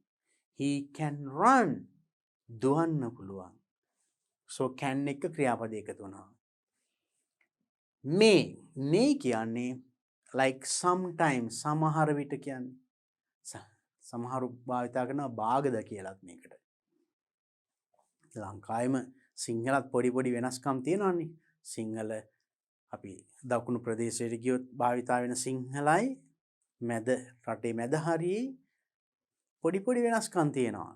he can run දුවන්න පුළුවන්. so can එක ක්‍රියාපද එකතු වුණා. may කියන්නේ like sometimes සමහර විට කියන්නේ සමහරු භාවිතා කරනවා බාගද කියලාත් මේකට. ලංකාවෙම සිංහලත් පොඩි වෙනස්කම් තියෙනවානේ. සිංහල අපි දකුණු ප්‍රදේශයට ගියොත් භාවිතා වෙන සිංහලයි මැද රටේ මැද හරියේ පොඩි වෙනස්කම් තියෙනවා.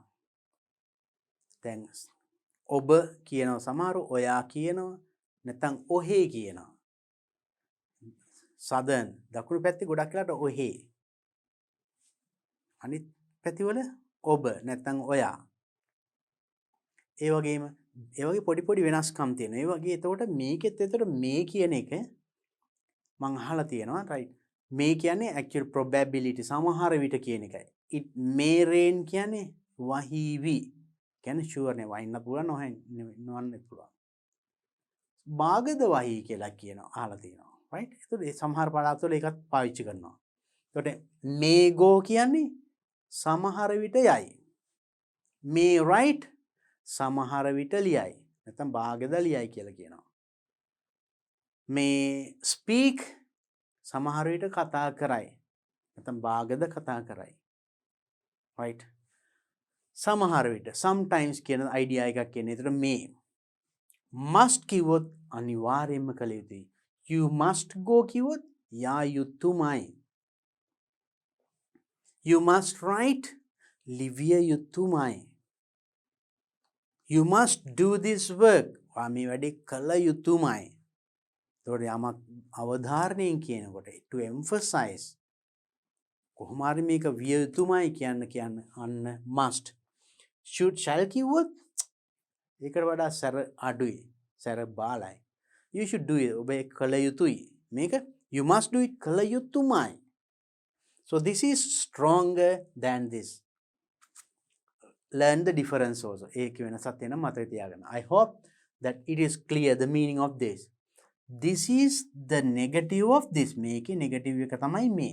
දැන් ඔබ කියනවා සමහරු ඔයා කියනවා නැත්නම් ඔහේ කියනවා. සදර්න් දකුණු පැත්තේ ගොඩක් වෙලාට ඔහේ. අනිත් පැතිවල ඔබ නැත්නම් ඔයා. ඒ වගේ පොඩි වෙනස්කම් තියෙනවා. ඒ වගේ එතකොට මේකෙත් එතකොට මේ කියන එක මම අහලා තියෙනවා right. මේ කියන්නේ actual probability සමහර විට කියන එකයි. it may rain කියන්නේ වහීවි. කියන්නේ sure නේ වහින්න පුළුවන් නොවන්න පුළුවන්. බාගද වහී කියලා කියනවා අහලා තියෙනවා. right. එතකොට සමහර පළාත්වල ඒකත් පාවිච්චි කරනවා. එතකොට may go කියන්නේ සමහර විට යයි. may write සමහර විට ලියයි. නැත්නම් බාගද ලියයි කියලා කියනවා. may speak සමහර විට කතා කරයි. නැත්නම් බාගද කතා කරයි. right. සමහර විට sometimes කියන idea එකක් කියන්නේ. ඒතර may must කිව්වොත් අනිවාර්යයෙන්ම කළ යුතුයි. you must go කිව්වොත් යා යුතුමයි. you must write ලිවිය යුතුමයි. you must do this work මේ වැඩේ කළ යුතුමයි. එතකොට යමක් අවධාරණයෙන් කියනකොට to emphasize කොහොම හරි මේක විය යුතුමයි කියන්න අන්න must. should shall කිව්වොත් ඒකට වඩා සැර අඩුයි. සැර බාලයි. you should do it ඔබ කළ යුතුයි. මේක you must do it කළ යුතුමයි. so this is stronger than this. learn the difference also. ඒක වෙනසක් තියෙනවා මතක තියාගන්න. I hope that it is clear the meaning of this. This is the negative of this. මේකේ negative එක තමයි මේ.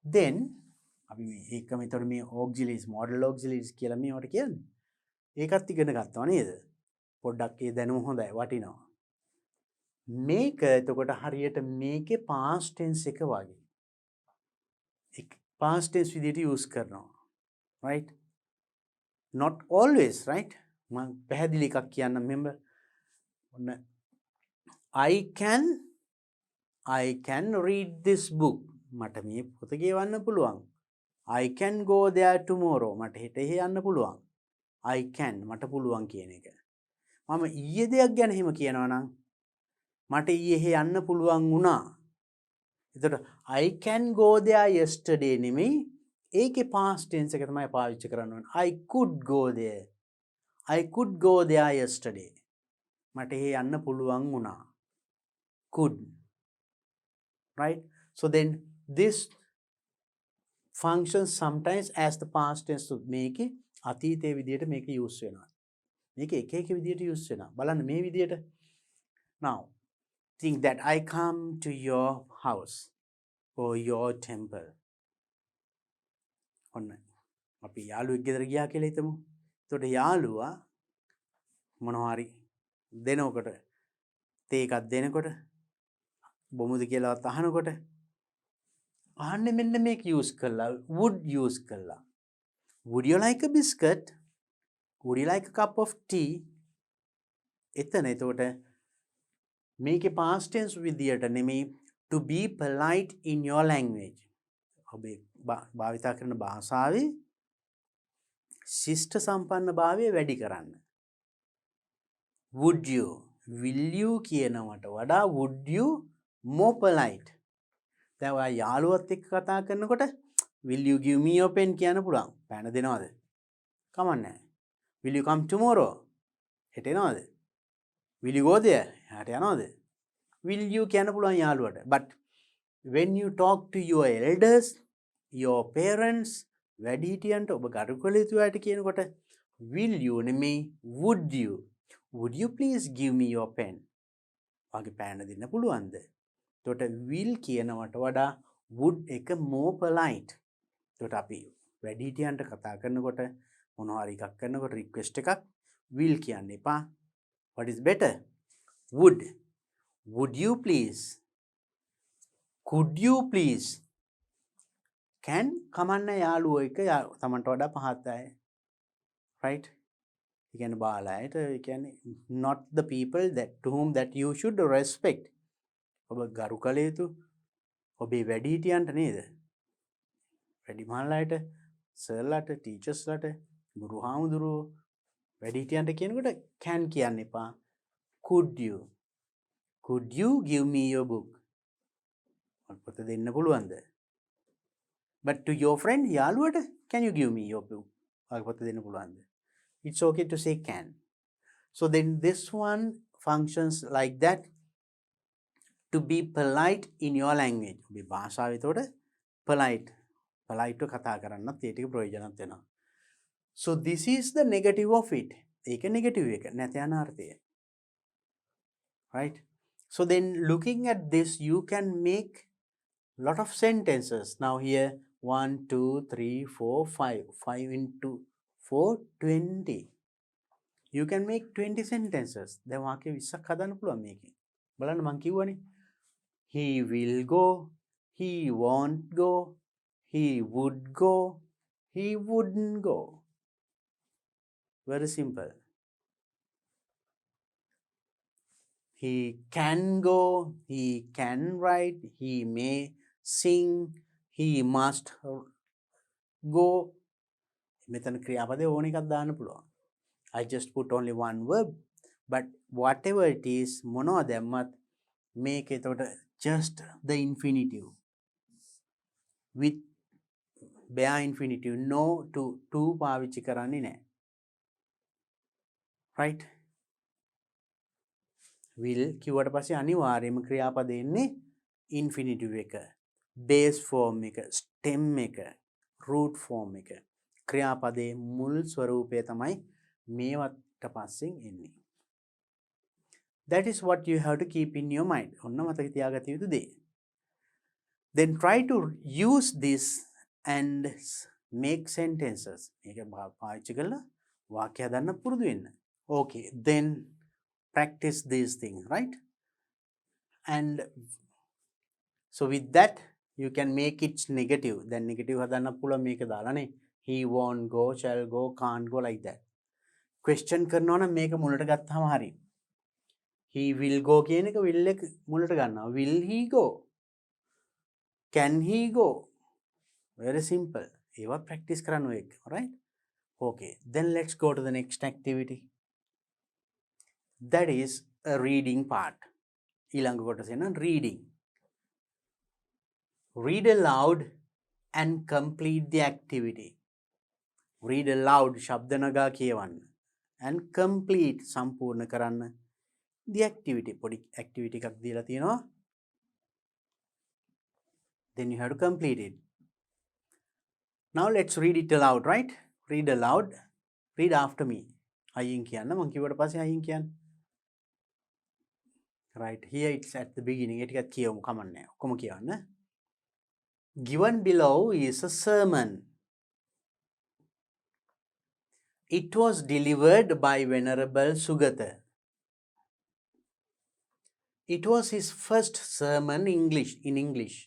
then අපි මේ ඒකම එතකොට මේ auxiliaries model auxiliaries කියලා මේවට කියන්නේ. ඒකත් ඉගෙන ගන්නවා නේද? පොඩ්ඩක් ඒ දැනුම හොඳයි වටිනවා. මේක එතකොට හරියට මේකේ past tense එක වගේ. past tense විදිහට use කරනවා. right. not always right. මම පැහැදිලි එකක් කියන්න remember. ඔන්න I can read this book. මට මේ පොත කියවන්න පුළුවන්. I can go there tomorrow. මට හෙට එහෙ යන්න පුළුවන්. I can මට පුළුවන් කියන එක. මම ඊයේ දෙයක් ගැන එහෙම කියනවා නම් මට ඊයේ එහෙ යන්න පුළුවන් වුණා. එතකොට I can go there yesterday නෙමෙයි. ඒකේ past tense එක තමයි පාවිච්චි කරන්න ඕනේ. I could go there. I could go there yesterday. මට එහෙ යන්න පුළුවන් වුණා. could. right. so then this functions sometimes as the past tense to මේකේ අතීතයේ විදියට මේක use වෙනවා. මේක එක විදියට use වෙනවා. බලන්න මේ විදියට. now think that I come to your house or your temple. ඔන්න අපි යාළුවෙක් ගෙදර ගියා කියලා හිතමු. එතකොට යාළුවා මොනවා හරි දෙනකොට තේ එකක් දෙනකොට බොමුද කියලාවත් අහනකොට අහන්නේ මෙන්න මේක use කළා would use කළා. would you like a biscuit? would you like a cup of tea? එතන එතකොට මේකේ past tense විදියට නෙමෙයි to be polite in your language. ඔබේ භාවිතා කරන භාෂාවේ ශිෂ්ට සම්පන්න භාවය වැඩි කරන්න. would you will you කියනවට වඩා would you more polite. දැන් ඔයා යාළුවත් එක්ක කතා කරනකොට will you give me your pen කියන්න පුළුවන්. පෑන දෙනවද? කමක් නැහැ. will you come tomorrow? හෙට එනවද? will you go there? එහාට යනවද? will you කියන්න පුළුවන් යාළුවට. But when you talk to your elders, your parents, වැඩිහිටියන්ට ඔබ ගරු කළ යුතු අයට කියනකොට will you නෙමෙයි would you please give me your pen? වගේ පෑන දෙන්න පුළුවන්ද? එතකොට will කියනවට වඩා would එක more polite. එතකොට අපි වැඩිහිටියන්ට කතා කරනකොට මොනවා හරි එකක් කරනකොට request එකක් will කියන්න එපා. What is better? Would you please? Could you please? Can කමන්න යාළුවෝ එක තමන්ට වඩා පහත් අය. Right? ඒ කියන්නේ බාලයට ඒ කියන්නේ not the people that to whom that you should respect. ඔබ ගරු කළ යුතු ඔබේ වැඩිහිටියන්ට නේද? වැඩිමහල්ලාට, සර්ලාට, ටීචර්ස්ලාට, ගුරු හාමුදුරුවෝ වැඩිහිටියන්ට කියනකොට can කියන්න එපා. Could you give me your book? පොත දෙන්න පුළුවන්ද? But to your friend යාළුවට can you give me your book? වගේ පොත දෙන්න පුළුවන්ද? It's okay to say can. So then this one functions like that to be polite in your language. ඔබේ භාෂාව එතකොට polite කතා කරන්නත් ඒ ටික ප්‍රයෝජනවත් වෙනවා. So this is the negative of it. ඒක negative එක නැත යන අර්ථය. Right? So then looking at this you can make lot of sentences. Now here 1 2 3 4 5 into 4 20. You can make 20 sentences. දැන් වාක්‍ය 20ක් හදන්න පුළුවන් මේකෙන්. බලන්න මං කිව්වනේ. He will go, he won't go, he would go, he wouldn't go. Very simple. He can go, he can write, he may sing, he must go. මෙතන ක්‍රියාපදේ ඕන එකක් දාන්න පුළුවන්. I just put only one verb, but whatever it is, මොනවා දැම්මත් මේක එතකොට just the infinitive with bare infinitive, no to පාවිච්චි කරන්නේ නැහැ. Right? will කිව්වට පස්සේ අනිවාර්යයෙන්ම ක්‍රියාපදේ එන්නේ infinitive එක, base form එක, stem එක, root form එක. ක්‍රියාපදේ මුල් ස්වරූපය තමයි මේවට පස්සෙන් එන්නේ. That is what you have to keep in your mind. ඔන්න මතක තියාගත යුතු දේ. Then try to use this and make sentences. මේක පාවිච්චි කරලා වාක්‍ය හදන්න පුරුදු වෙන්න. Okay, then practice these things, right? And so with that you can make it negative. Then negative හදන්න පුළුවන් මේක දාලානේ. He won't go, shall go, can't go, like that. Question කරනවා නම් මේක මුලට ගත්තාම හරි. He will go කියන එක will එක මුලට ගන්නවා. Will he go? Can he go? Very simple. ඒවා practice කරන්න ඔය එක. Right? Okay. Then let's go to the next activity. That is a reading part. ඊළඟ කොටස එන reading. Read aloud and complete the activity. Read aloud ශබ්ද නගා කියවන්න. And complete සම්පූර්ණ කරන්න the activity. පොඩි activity එකක් දීලා තියෙනවා. Then you have to complete it. Now let's read it aloud, right? Read aloud. Read after me. අයියෙන් කියන්න. මං කිව්වට පස්සේ අයියෙන් කියන්න. Right, here it's at the beginning. ඒ ටිකත් කියවමු කමන්නේ. ඔක්කොම කියවන්න. Given below is a sermon. It was delivered by Venerable Sugata. It was his first sermon in English.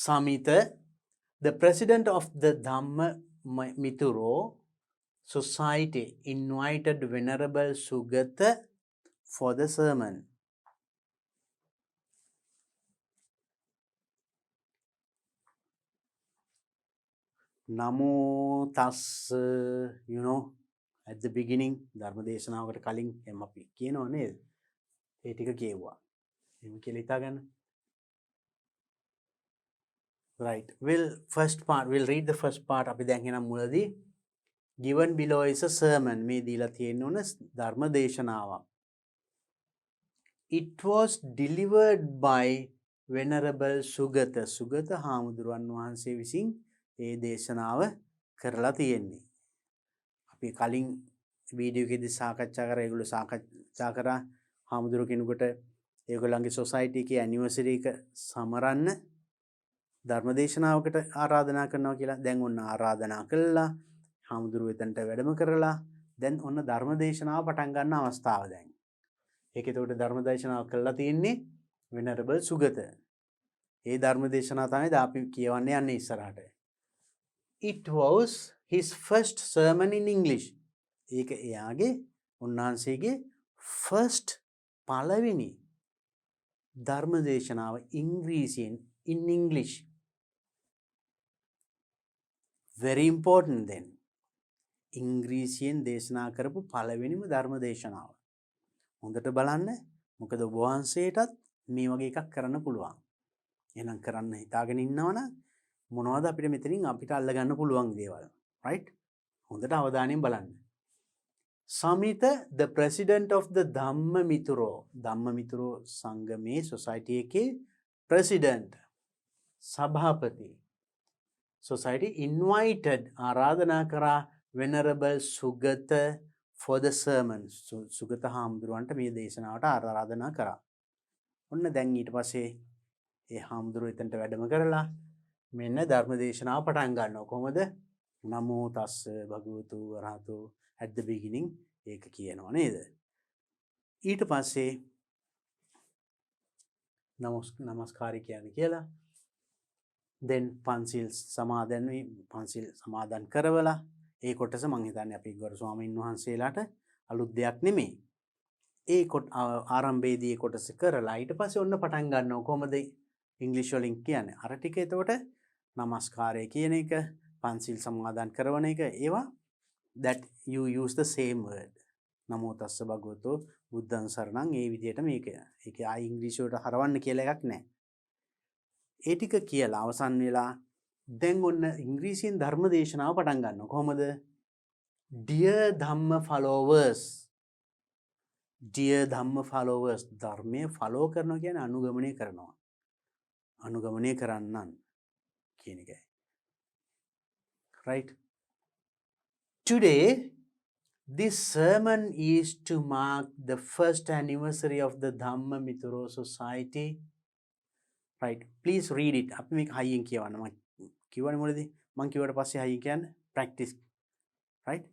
Samita, the president of the Dhamma Mituro Society, invited Venerable Sugata for the sermon. Namo tassa, you know, at the beginning, ධර්ම දේශනාවකට කලින් එම් අපි කියනවා නේද? ඒ ටික කියුවා. එහෙම කියලා හිතාගන්න. Right. We'll read the first part. අපි දැන් එහෙනම් මුලදී given below is a sermon. මේ දීලා තියෙන උන ධර්ම දේශනාවක්. It was delivered by Venerable Sugata. Sugata හාමුදුරුවන් වහන්සේ විසින් ඒ දේශනාව කරලා තියෙන්නේ. අපි කලින් වීඩියෝ එකේදී සාකච්ඡා කරා ඒගොල්ලෝ සාකච්ඡා කරා හාමුදුරු කෙනෙකුට ඒගොල්ලන්ගේ සොසයිටි එකේ ඇනිවර්සරි එක සමරන්න ධර්ම දේශනාවකට ආරාධනා කරනවා කියලා. දැන් ඔන්න ආරාධනා කළා. හාමුදුරු එතනට වැඩම කරලා දැන් ඔන්න ධර්ම දේශනාව පටන් ගන්න අවස්ථාව දැන්. ඒක එතකොට ධර්ම දේශනාව කළා තියෙන්නේ Venerable Sugata. ඒ ධර්ම දේශනාව තමයි අපි කියවන්න යන්නේ ඉස්සරහට. It was his first sermon in English. ඒක එයාගේ උන්වහන්සේගේ first පළවෙනි ධර්ම දේශනාව ඉංග්‍රීසියෙන් in English. Very important then. ඉංග්‍රීසියෙන් දේශනා කරපු පළවෙනිම ධර්ම දේශනාව. හොඳට බලන්න. මොකද ඔබ වහන්සේටත් මේ වගේ එකක් කරන්න පුළුවන්. එහෙනම් කරන්න හිතාගෙන ඉන්නවනම් මොනවද අපිට මෙතනින් අපිට අල්ලගන්න පුළුවන් දේවල්. right? හොඳට අවධානයෙන් බලන්න. Samita, the president of the ධම්මමිතුරෝ සංගමේ society එකේ president සභාපති society invited ආරාධනා කරා Venerable Sugata for the sermon. Sugata හාමුදුරුවන්ට මේ දේශනාවට ආරාධනා කරා. ඔන්න දැන් ඊට පස්සේ ඒ හාමුදුරුවෝ එතනට වැඩම කරලා මෙන්න ධර්ම දේශනාව පටන් ගන්නවා. කොහොමද? නමෝ තස්ස භගවතු වරහතෝ at the beginning ඒක කියනවා නේද? ඊට පස්සේ නමස්කාරය කියන්නේ කියලා then පන්සිල් සමාදන් කරවලා ඒ කොටස මං හිතන්නේ අපි ගරු ස්වාමීන් වහන්සේලාට අලුත් දෙයක් නෙමෙයි. ඒ ආරම්භයේදී ඒ කොටස කරලා ඊට පස්සේ ඔන්න පටන් ගන්නවා. කොහොමද ඉංග්‍රීසි වලින් කියන්නේ? අර ටික එතකොට නමස්කාරය කියන එක, පන්සිල් සමාදන් කරවන එක, ඒවා that you use the same word. නමෝ තස්ස භගවතෝ බුද්ධං සරණං ඒ විදිහට මේක. ඒක ආයි ඉංග්‍රීසි වලට හරවන්න කියලා එකක් නැහැ. ඒ ටික කියලා අවසන් වෙලා දැන් ඔන්න ඉංග්‍රීසියෙන් ධර්ම දේශනාව පටන් ගන්නවා. කොහොමද? Dear Dhamma followers. Dear Dhamma followers. ධර්මයේ follow කරනවා කියන්නේ අනුගමනය කරනවා. අනුගමනය කරන්නන් කියන එකයි. Right? Today, this sermon is to mark the first anniversary of the Dhammamithuro Society. Right? Please read it. අපි මේක හයියෙන් කියවන්න. මම කියවන්නේ මොකද? මම කියවට පස්සේ හයියෙන් කියන්න practice. Right?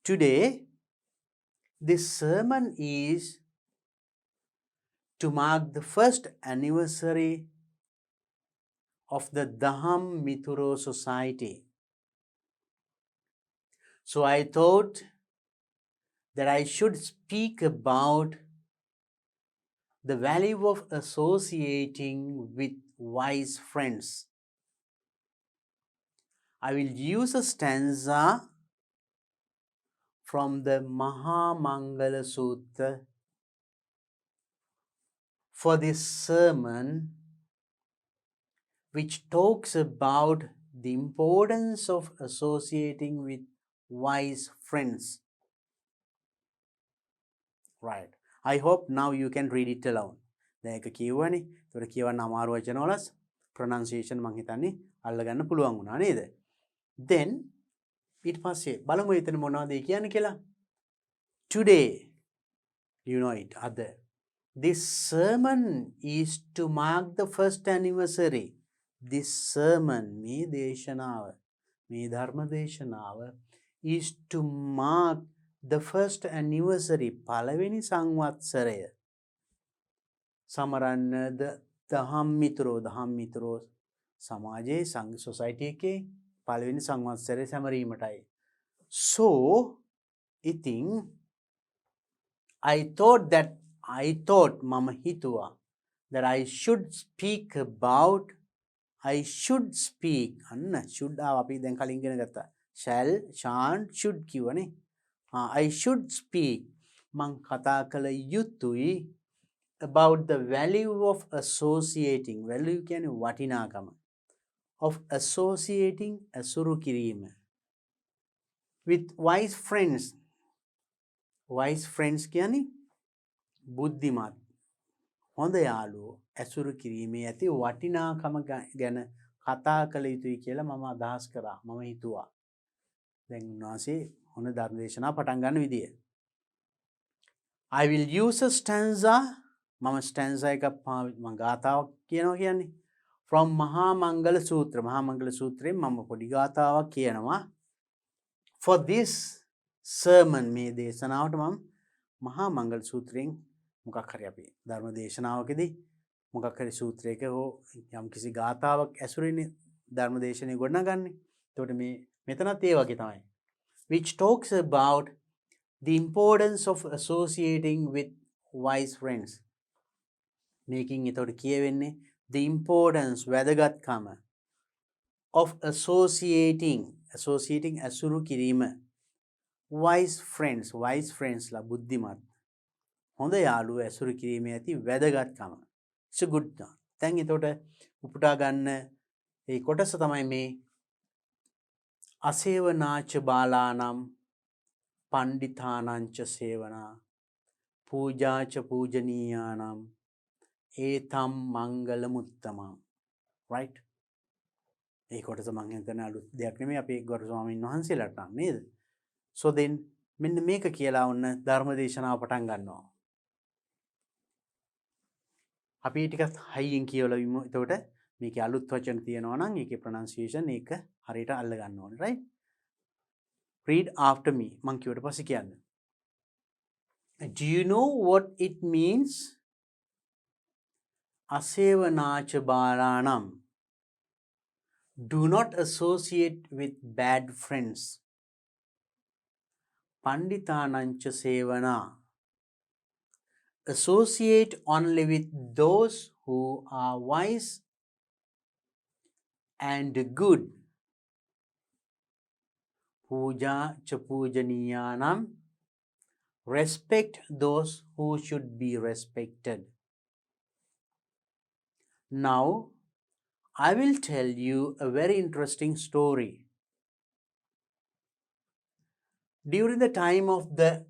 Today, this sermon is to mark the first anniversary of the Dhammamithuro Society. So I thought that I should speak about the value of associating with wise friends. I will use a stanza from the Mahamangala Sutta for this sermon, which talks about the importance of associating with wise friends. Right. I hope now you can read it alone. දැන් ඒක කියවනේ. ඒතර කියවන්න අමාරු වචන වල pronunciation මං හිතන්නේ අල්ලගන්න පුළුවන් වුණා නේද? Then ඊට පස්සේ බලමු එතන මොනවද කියන්නේ කියලා. Today, you know it, other. This sermon is to mark the first anniversary. This sermon, මේ දේශනාව, මේ ධර්ම දේශනාව is to mark the first anniversary. පළවෙනි සංවත්සරය. සමරන්න දහම්මිතුරෝ සමාජයේ society එකේ පළවෙනි සංවත්සරය සැමරීමටයි. So, ඉතින් I thought මම හිතුවා that I should speak about අන්න should අපි දැන් කලින් ඉගෙන ගත්තා. shall, shan't, should කියවනේ. I should speak මං කතා කළ යුතුයි about the value of associating. Value කියන්නේ වටිනාකම. Of associating ඇසුරු කිරීම. With wise friends. Wise friends කියන්නේ බුද්ධිමත් හොඳ යාළුවෝ ඇසුරු කිරීමේ ඇති වටිනාකම ගැන කතා කළ යුතුයි කියලා මම අදහස් කරා. මම හිතුවා. දැන් උන්වහන්සේ හොඳ ධර්ම දේශනාව පටන් ගන්න විදිය. I will use a stanza. මම stanza එකක් මම ගාථාවක් කියනවා කියන්නේ. From මහා මංගල සූත්‍ර. මහා මංගල සූත්‍රයෙන් මම පොඩි ගාථාවක් කියනවා. For this sermon මේ දේශනාවට මම මහා මංගල සූත්‍රයෙන් මොකක් හරි අපි ධර්ම දේශනාවකදී මොකක් හරි සූත්‍රයක හෝ යම් කිසි ගාථාවක් ඇසුරින් ධර්ම දේශනාවේ ගොඩනගන්නේ. එතකොට මේ මෙතනත් ඒ වගේ තමයි. Which talks about the importance of associating with wise friends. Making එතකොට කියවෙන්නේ the importance වැදගත්කම of associating ඇසුරු කිරීම wise friends ලා බුද්ධිමත් හොඳ යාළුවෝ ඇසුරු කිරීමේ ඇති වැදගත්කම. It's a good thing. දැන් එතකොට උපුටා ගන්න ඒ කොටස තමයි මේ අසේවනාච බාලානම් පණ්ඩිතානංච සේවනා පූජාච පූජනීයානම් ඒතම් මංගලමුත්තමං. right? ඒ කොටස මම හිතන්නේ අලුත් දෙයක් නෙමෙයි අපේ ගරු ස්වාමීන් වහන්සේලාට නම් නේද? so then මෙන්න මේක කියලා ඔන්න ධර්ම දේශනාව පටන් ගන්නවා. අපි ටිකක් හයියෙන් කියවලා විමු. එතකොට මේකේ අලුත් වචන තියෙනවා නම් ඒකේ pronunciation ඒක හරියට අල්ල ගන්න ඕනේ. right? read after me. මං කියවට පස්සේ කියන්න. Do you know what it means? අසේවනාච බාලානම්. Do not associate with bad friends. Panditanancha sevana. Associate only with those who are wise and good. Puja cha pujaniyanam. Respect those who should be respected. Now, I will tell you a very interesting story. During the time of the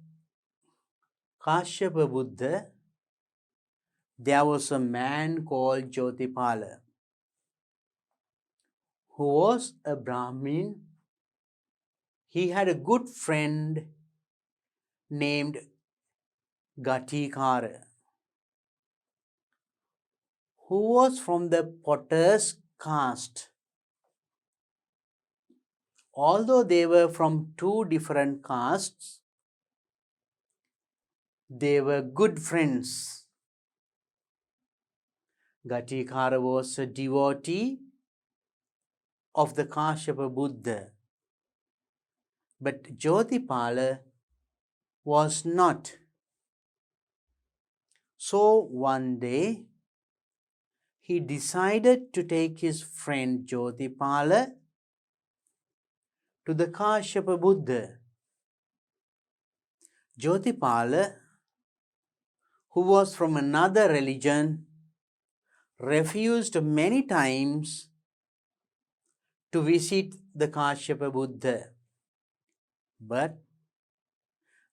Kashyapa Buddha, there was a man called Jyotipala who was a Brahmin. He had a good friend named Gatikara, who was from the potter's caste. Although they were from two different castes, they were good friends. Gatikara was a devotee of the Kashyapa Buddha, but Jyotipala was not. So one day, he decided to take his friend Jyotipala to the Kashyapa Buddha. Jyotipala, who was from another religion, refused many times to visit the Kashyapa Buddha. But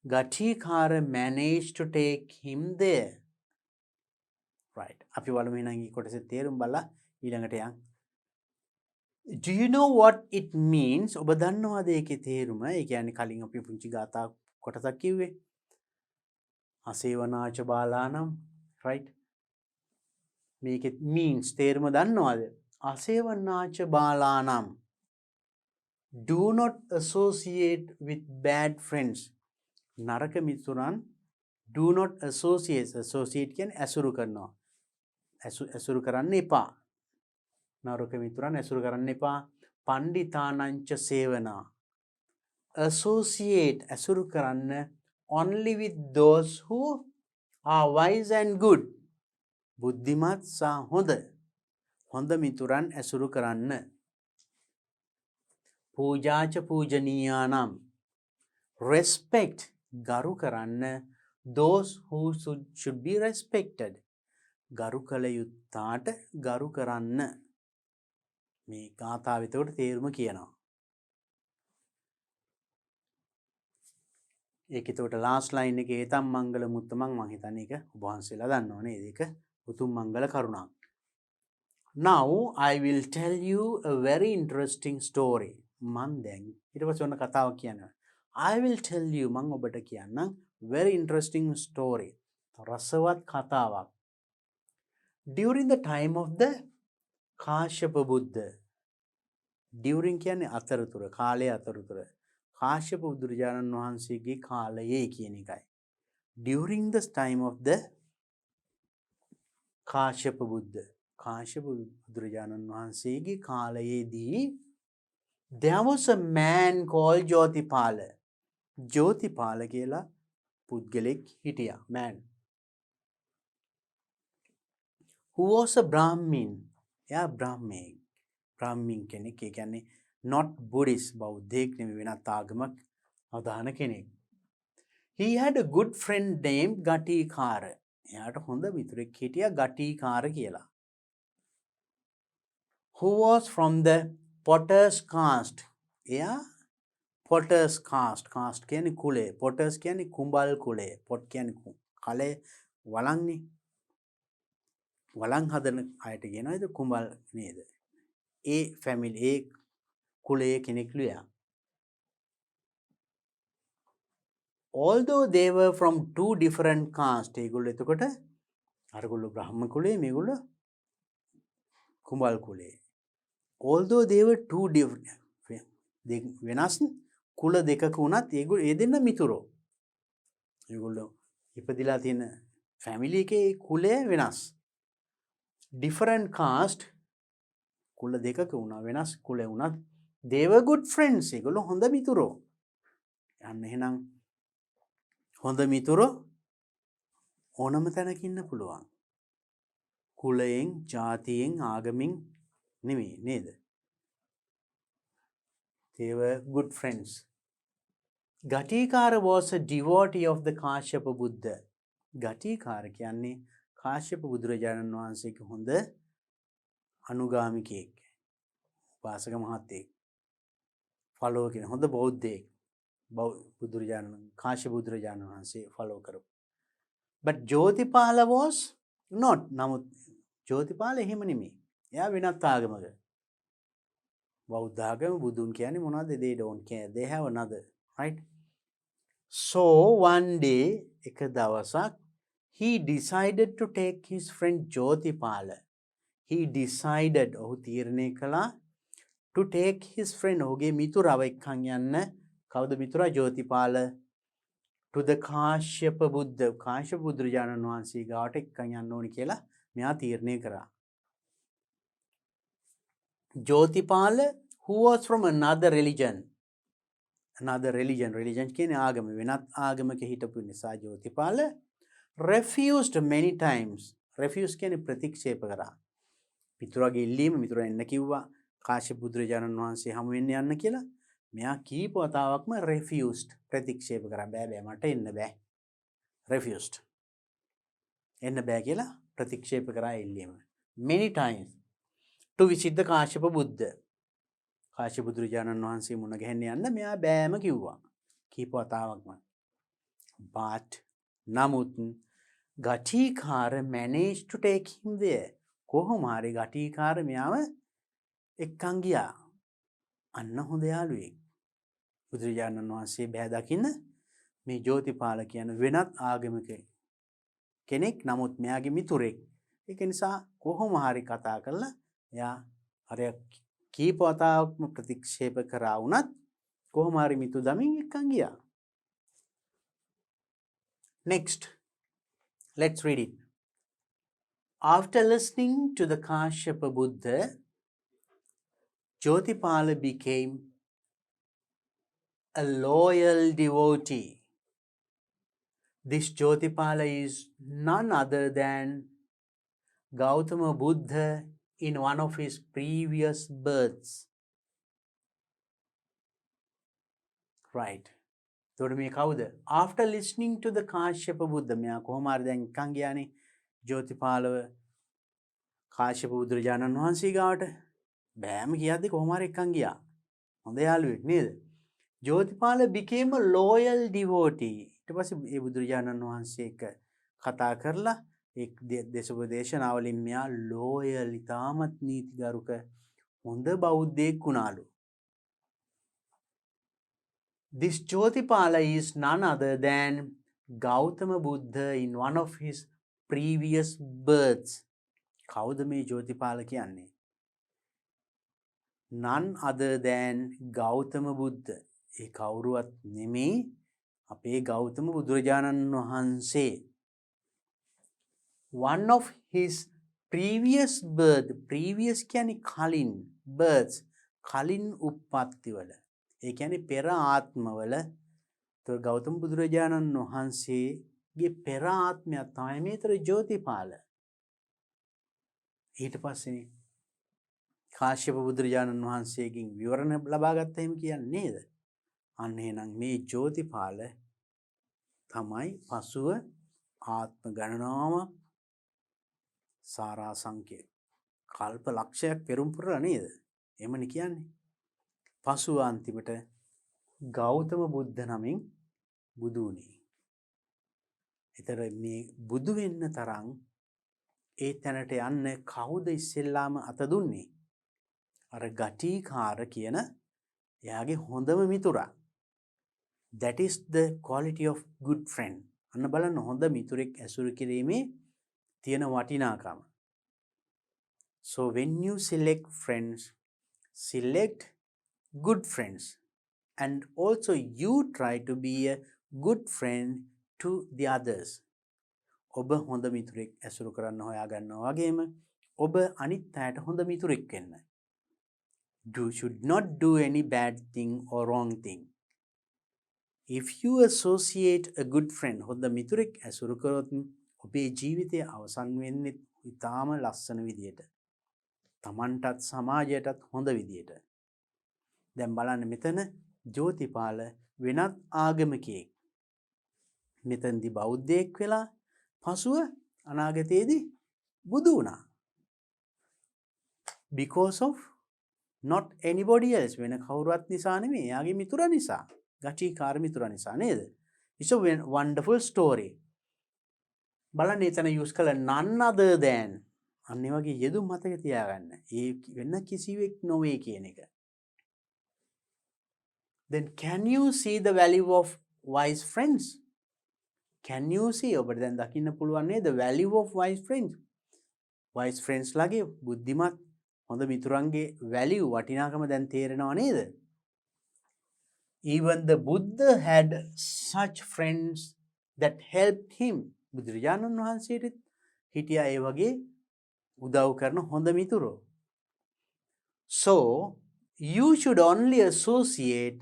Gatikara managed to take him there. Right. අපි බලමු එහෙනම් මේ කොටසේ තේරුම් බලලා ඊළඟට යන්න. Do you know what it means? ඔබ දන්නවද ඒකේ තේරුම? ඒ කියන්නේ කලින් අපි පුංචි ගාථා කොටසක් කිව්වේ. අසේවනාච බාලානම්, right? මේකේ means තේරුම දන්නවද? අසේවනාච බාලානම්. Do not associate with bad friends. නරක මිතුරන් do not associate. Associate කියන්නේ ඇසුරු කරනවා. ඇසුරු කරන්න එපා. නරක මිතුරන් ඇසුරු කරන්න එපා. පණ්ඩිතානංච සේවනා. Associate ඇසුරු කරන්න only with those who are wise and good. බුද්ධිමත් සහ හොඳ මිතුරන් ඇසුරු කරන්න. පූජාච පූජනීයානම්. Respect ගරු කරන්න those who should be respected. ගරු කළ යුත්තාට ගරු කරන්න. මේ ගාථාව එතකොට තේරුම කියනවා. ඒක එතකොට ලාස්ට් ලයින් එකේ ඒතම් මංගල මුත්තමන් මං හිතන්නේ ඒක ඔබ වහන්සේලා දන්නව නේද? ඒක උතුම් මංගල කරුණාවක්. Now I will tell you a very interesting story. මං දැන් ඊට පස්සේ ඔන්න කතාවක් කියනවා. I will tell you මං ඔබට කියන්නම් very interesting story. රසවත් කතාවක්. During the time of the Kashyapa Buddha. During කියන්නේ අතරතුර කාලයේ අතරතුර. කාශ්‍යප බුදුරජාණන් වහන්සේගේ කාලයේ කියන එකයි. During the time of the Kashyapa බුද්ධ. කාශ්‍යප බුදුරජාණන් වහන්සේගේ කාලයේදී there was a man called Jyotipala. Jyotipala කියලා පුද්ගලෙක් හිටියා. Man. Who was a Brahmin. එයා බ්‍රාහ්මණයෙක්. Brahmin කෙනෙක්. ඒ කියන්නේ not Buddhist බෞද්ධයෙක් නෙමෙයි වෙනත් ආගමක් අදහන කෙනෙක්. He had a good friend named Gatikara. එයාට හොඳ මිතුරෙක් හිටියා Gatikara කියලා. Who was from the Potter's caste. එයා Potter's caste. Caste කියන්නේ කුලය. Potters කියන්නේ කුඹල් කුලය. Pot කියන්නේ කලය වළංනේ. වළං හදන අයට කියනවා ඒක කුඹල් නේද? ඒ family ඒ කුලයේ කෙනෙක්ලු එයා. Although they were from two different castes. ඒගොල්ලෝ එතකොට අරගොල්ලෝ බ්‍රාහ්ම කුලයේ මේගොල්ලෝ කුඹල් කුලයේ. Although they were two different වෙනස් කුල දෙකක වුණත් ඒගොල්ලෝ ඒ දෙන්න මිතුරෝ. ඒගොල්ලෝ ඉපදිලා තියෙන family එකේ කුලය වෙනස්. Different caste කුල දෙකක වුණා වෙනස් කුලේ වුණත් they were good friends. ඒගොල්ලෝ හොඳ මිතුරෝ. යන්න එහෙනම් හොඳ මිතුරෝ ඕනම තැනක ඉන්න පුළුවන්. කුලයෙන්, ජාතියෙන්, ආගමින් නෙමෙයි නේද? They were good friends. Gatikara was a devotee of the Kashyapa Buddha. Gatikara කියන්නේ කාශ්‍යප බුදුරජාණන් වහන්සේගේ හොඳ අනුගාමිකයෙක්. උපාසක මහත්තයෙක්. ෆලෝ කියන හොඳ බෞද්ධයෙක්. කාශ්‍යප බුදුරජාණන් වහන්සේ ෆලෝ කරපු. But Jyotipala was not. නමුත් Jyotipala එහෙම නෙමෙයි. එයා වෙනත් ආගමක. බෞද්ධ ආගම බුදුන් කියන්නේ මොනවද? They don't care. They have another, right? So one day එක දවසක් he decided to take his friend Jyotipala. He decided ඔහු තීරණය කළා to take his friend ඔහුගේ මිතුරව එක්කන් යන්න. කවුද මිතුරා? Jyotipala to the Kashyapa Buddha. Kashyapa බුදුරජාණන් වහන්සේ ගාවට එක්කන් යන්න ඕනි කියලා මෙයා තීරණය කරා. Jyotipala who was from another religion. Another religion. Religion කියන්නේ ආගම. වෙනත් ආගමක හිටපු නිසා Jyotipala refused many times. Refuse කියන්නේ ප්‍රතික්ෂේප කරා. මිතුරාගේ ඉල්ලීම මිතුරා එන්න කිව්වා. කාශ්‍යප බුදුරජාණන් වහන්සේ හමු වෙන්න යන්න කියලා. මෙයා කීප වතාවක්ම refused ප්‍රතික්ෂේප කරා. බෑ මට එන්න බෑ. Refused. එන්න බෑ කියලා ප්‍රතික්ෂේප කරා ඉල්ලීම. Many times to visit the Kashyapa Buddha. Kashyapa බුදුරජාණන් වහන්සේ මුණ ගැහෙන්න යන්න මෙයා බෑම කිව්වා. කීප වතාවක්ම. But නමුත් Gatikara managed to take him there. කොහොම හරි Gatikara මෙයාව එක්කන් ගියා. අන්න හොඳ යාළුවෙක්. බුදුරජාණන් වහන්සේ බෑ දකින්න මේ Jyotipala කියන වෙනත් ආගමික කෙනෙක්. නමුත් මෙයාගේ මිතුරෙක්. ඒක නිසා කොහොම හරි කතා කරලා එයා අර කීප වතාවක්ම ප්‍රතික්ෂේප කරා වුණත් කොහොම හරි මිතු දමින් එක්කන් ගියා. Next, let's read it. After listening to the Kashyapa Buddha, Jyotipala became a loyal devotee. This Jyotipala is none other than Gautama Buddha in one of his previous births. Right. එතකොට මේ කවුද? After listening to the Kashyapa Buddha මෙයා කොහොම හරි දැන් එක්කන් ගියානේ Jyotipalaව කාශ්‍යප බුදුරජාණන් වහන්සේ ගාවට බෑම කියද්දි කොහොම හරි එක්කන් ගියා. හොඳ යාළුවෙක් නේද? Jothipala became a loyal devotee. ඊට පස්සේ ඒ බුදුරජාණන් වහන්සේ එක්ක කතා කරලා ඒ දේශෝපදේශනාවලින් මෙයා ලෝයල් ඉතාමත් නීතිගරුක හොඳ බෞද්ධයෙක් වුණාලු. This Jyotipala is none other than Gautama Buddha in one of his previous births. කවුද මේ ජෝතිපාල කියන්නේ? None other than Gautama Buddha. ඒ කවුරුවත් නෙමෙයි අපේ ගෞතම බුදුරජාණන් වහන්සේ. One of his previous birth. Previous කියන්නේ කලින්. Births. කලින් උප්පත්තිවල. ඒ කියන්නේ පෙර ආත්මවල. તો ගෞතම බුදුරජාණන් වහන්සේගේ පෙර ආත්මයක් තමයි මේතර ජෝතිපාල. ඊට පස්සේ කාශ්‍යප බුදුරජාණන් වහන්සේගෙන් විවරණ ලබා ගත්තා එහෙම කියන්නේ නේද? අන්න එහෙනම් මේ ජෝතිපාල තමයි පසුව ආත්ම ගණනාවක් සාරාංශකේ කල්ප ලක්ෂයක් පෙරම් පුරලා නේද? එහෙමනේ කියන්නේ. පසුව අන්තිමට ගෞතම බුද්ධ නමින් බුදු වුණේ. ඒතර මේ බුදු වෙන්න තරම් ඒ තැනට යන්න කවුද ඉස්සෙල්ලාම අත දුන්නේ? අර ගටිකාර කියන එයාගේ හොඳම මිතුරා. That is the quality of good friend. අන්න බලන්න හොඳ මිතුරෙක් ඇසුරු කිරීමේ තියෙන වටිනාකම. So when you select friends, select good friends. And also you try to be a good friend to the others. ඔබ හොඳ මිතුරෙක් ඇසුරු කරන්න හොයා ගන්නවා වගේම ඔබ අනිත් අයට හොඳ මිතුරෙක් වෙන්න. You should not do any bad thing or wrong thing. If you associate a good friend, හොඳ මිතුරෙක් ඇසුරු කරොත් ඔබේ ජීවිතය අවසන් වෙන්නේ ඉතාම ලස්සන විදියට. තමන්ටත් සමාජයටත් හොඳ විදියට. දැන් බලන්න මෙතන ජෝතිපාල වෙනත් ආගමිකයෙක්. මෙතනදී බෞද්ධයෙක් වෙලා පසුව අනාගතයේදී බුදු වුණා. Because of not anybody else. වෙන කවුරුවත් නිසා නෙමෙයි. එයාගේ මිතුරා නිසා. ගටිකාර මිතුරා නිසා නේද? It's a wonderful story. බලන්න එතන use කළ none other than. අන්න ඒ වගේ යෙදුම් මතක තියාගන්න. ඒ වෙන කිසිවෙක් නොවේ කියන එක. Then can you see the value of wise friends? Can you see? ඔබට දැන් දකින්න පුළුවන් නේද? The value of wise friends. Wise friends ලගේ බුද්ධිමත් හොඳ මිතුරන්ගේ value වටිනාකම දැන් තේරෙනව නේද? Even the Buddha had such friends that helped him. බුදුරජාණන් වහන්සේට හිටියා ඒ වගේ උදව් කරන හොඳ මිතුරෝ. So you should only associate.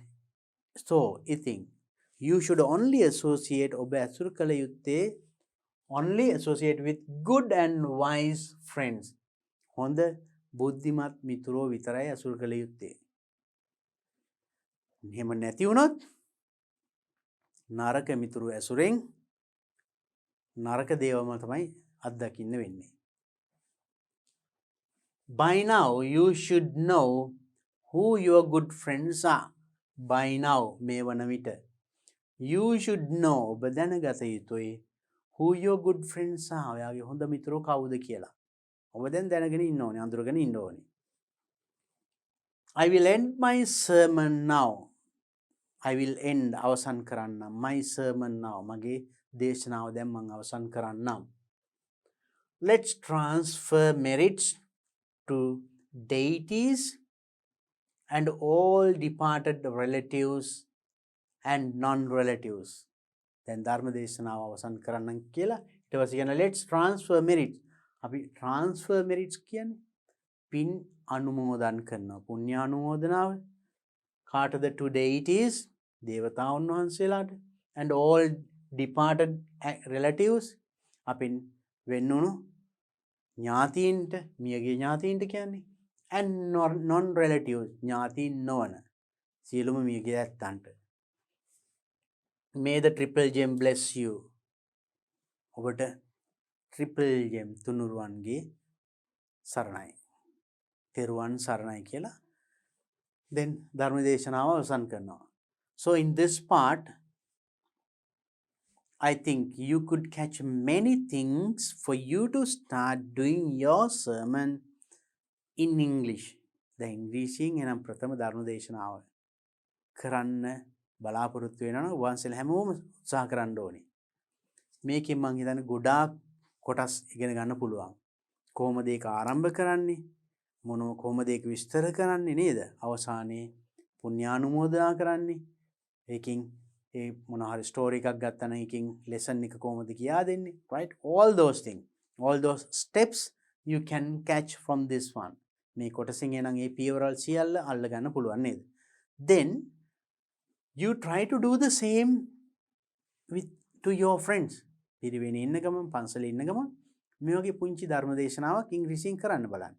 So I think you should only associate ඔබ ඇසුරු කළ යුත්තේ only associate with good and wise friends. හොඳ බුද්ධිමත් මිතුරෝ විතරයි ඇසුරු කළ යුත්තේ. එහෙම නැති වුණොත් නරක මිතුරු ඇසුරෙන් නරක දේවම තමයි අත්දකින්න වෙන්නේ. By now you should know who your good friends are. By now මේ වන විට you should know ඔබ දැනගත යුතුයි who your good friends are. ඔයාගේ හොඳ මිතුරෝ කවුද කියලා. ඔබ දැන් දැනගෙන ඉන්න ඕනේ, අඳුරගෙන ඉන්න ඕනේ. I will end my sermon now. I will end අවසන් කරන්නම්. My sermon now. මගේ දේශනාව දැන් මම අවසන් කරන්නම්. Let's transfer merits to deities and all departed relatives and non-relatives. දැන් ධර්ම දේශනාව අවසන් කරන්නම් කියලා ඊට පස්සේ කියන let's transfer merits. අපි transfer merits කියන්නේ පින් අනුමෝදන් කරනවා. පුණ්‍ය අනුමෝදනාව කාටද? to deities දේවතාවුන් වහන්සේලාට and all departed relatives අපින් වෙන්නුණු ඥාතීන්ට, මියගිය ඥාතීන්ට කියන්නේ and non relatives ඥාතීන් නොවන සියලුම මියගිය ඇත්තන්ට. May the triple gem bless you. ඔබට triple gem තුනුරුවන්ගේ සරණයි. තෙරුවන් සරණයි කියලා then ධර්ම දේශනාව අවසන් කරනවා. So in this part I think you could catch many things for you to start doing your sermon in English. දැන් ඉංග්‍රීසියෙන් එනම් ප්‍රථම ධර්ම දේශනාව කරන්න බලාපොරොත්තු වෙනවා. වහන්සේලා හැමෝම උත්සාහ කරන්න ඕනේ. මේකෙන් මං හිතන්නේ ගොඩාක් කොටස් ඉගෙන ගන්න පුළුවන්. කොහොමද ඒක ආරම්භ කරන්නේ? කොහොමද ඒක විස්තර කරන්නේ නේද? අවසානයේ පුණ්‍යානුමෝදනා කරන්නේ. ඒකෙන් ඒ මොන හරි ස්ටෝරි එකක් ගත්තා නම් ඒකෙන් ලෙසන් එක කොහොමද කියා දෙන්නේ? Right? All those things. All those steps you can catch from this one. මේ කොටසින් එනං ඒ පියවරල් සියල්ල අල්ල ගන්න පුළුවන් නේද? Then you try to do the same with to your friends. පිරිවෙනේ ඉන්න ගමන් පන්සලේ ඉන්න ගමන් මේ වගේ පුංචි ධර්ම දේශනාවක් ඉංග්‍රීසියෙන් කරන්න බලන්න.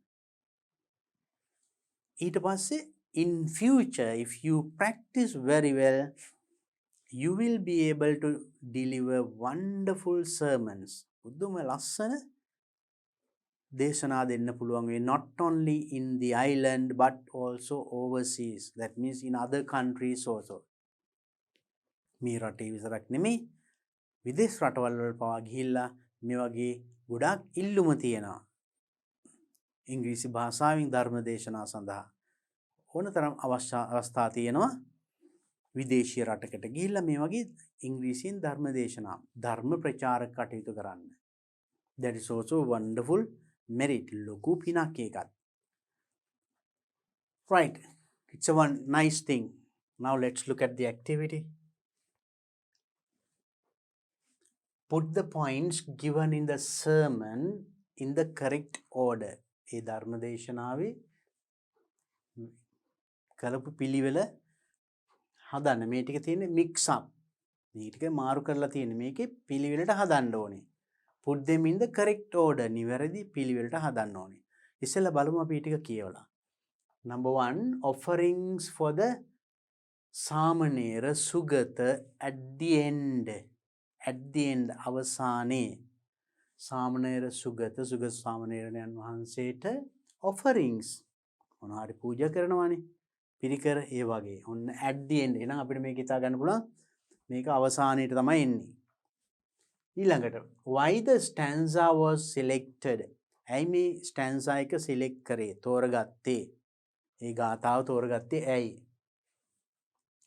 ඊට පස්සේ in future if you practice very well you will be able to deliver wonderful sermons. බුදුම ලස්සන දේශනා දෙන්න පුළුවන් වෙයි not only in the island but also overseas. That means in other countries also. මේ රටේ විතරක් නෙමෙයි විදේශ රටවල් වල පවා ගිහිල්ලා මේ වගේ ගොඩාක් ඉල්ලුම තියෙනවා. ඉංග්‍රීසි භාෂාවෙන් ධර්ම දේශනා සඳහා ඕනතරම් අවස්ථා තියෙනවා. විදේශීය රටකට ගිහිල්ලා මේ වගේ ඉංග්‍රීසියෙන් ධර්ම දේශනා ධර්ම ප්‍රචාරක කටයුතු කරන්න. That is also wonderful merit. ලොකු පිනක් ඒකත්. Right. It's a one nice thing. Now let's look at the activity. Put the points given in the sermon in the correct order. ඒ ධර්ම දේශනාවේ කලපු පිළිවෙල හදන්න. මේ ටික තියෙන්නේ mix up. මේ ටික මාරු කරලා තියෙන්නේ මේකේ පිළිවෙලට හදන්න ඕනේ. Put them in the correct order. නිවැරදි පිළිවෙලට හදන්න ඕනේ. ඉස්සෙල්ලා බලමු අපි ටික කියවලා. Number 1 offerings for the සාමණේර සුගත at the end. At the end අවසානයේ සාමණේර සුගත සාමණේරයන් වහන්සේට offerings මොනවා හරි පූජා කරනවානේ. පිරිකර ඒ වගේ. ඔන්න at the end. එහෙනම් අපිට මේක හිතා ගන්න පුළුවන් මේක අවසානයේට තමයි එන්නේ. ඊළඟට why the stanza was selected. ඇයි මේ stanza එක select කරේ? තෝරගත්තේ. ඒ ගාථාව තෝරගත්තේ ඇයි?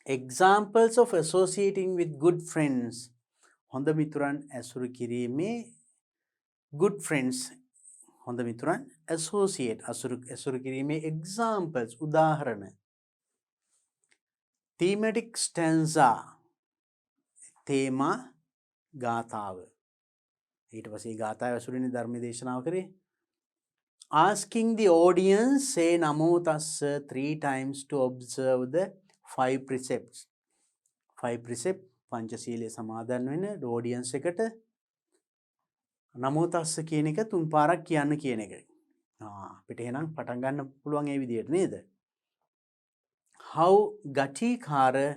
Examples of associating with good friends. හොඳ මිතුරන් ඇසුරු කිරීමේ good friends හොඳ මිතුරන් associate ඇසුරු කිරීමේ examples උදාහරණ. Thematic stanza තේමා ගාථාව. ඊට පස්සේ ගාථාව ඇසුරින් ධර්ම දේශනාව කරේ. Asking the audience say namo tassa 3 times to observe the 5 precepts. 5 precept පංචශීලයේ සමාදන් වෙන audience එකට නමෝ තස්ස කියන එක 3 පාරක් කියන්න කියන එක. අපිට එහෙනම් පටන් ගන්න පුළුවන් ඒ විදිහට නේද? How Gatikara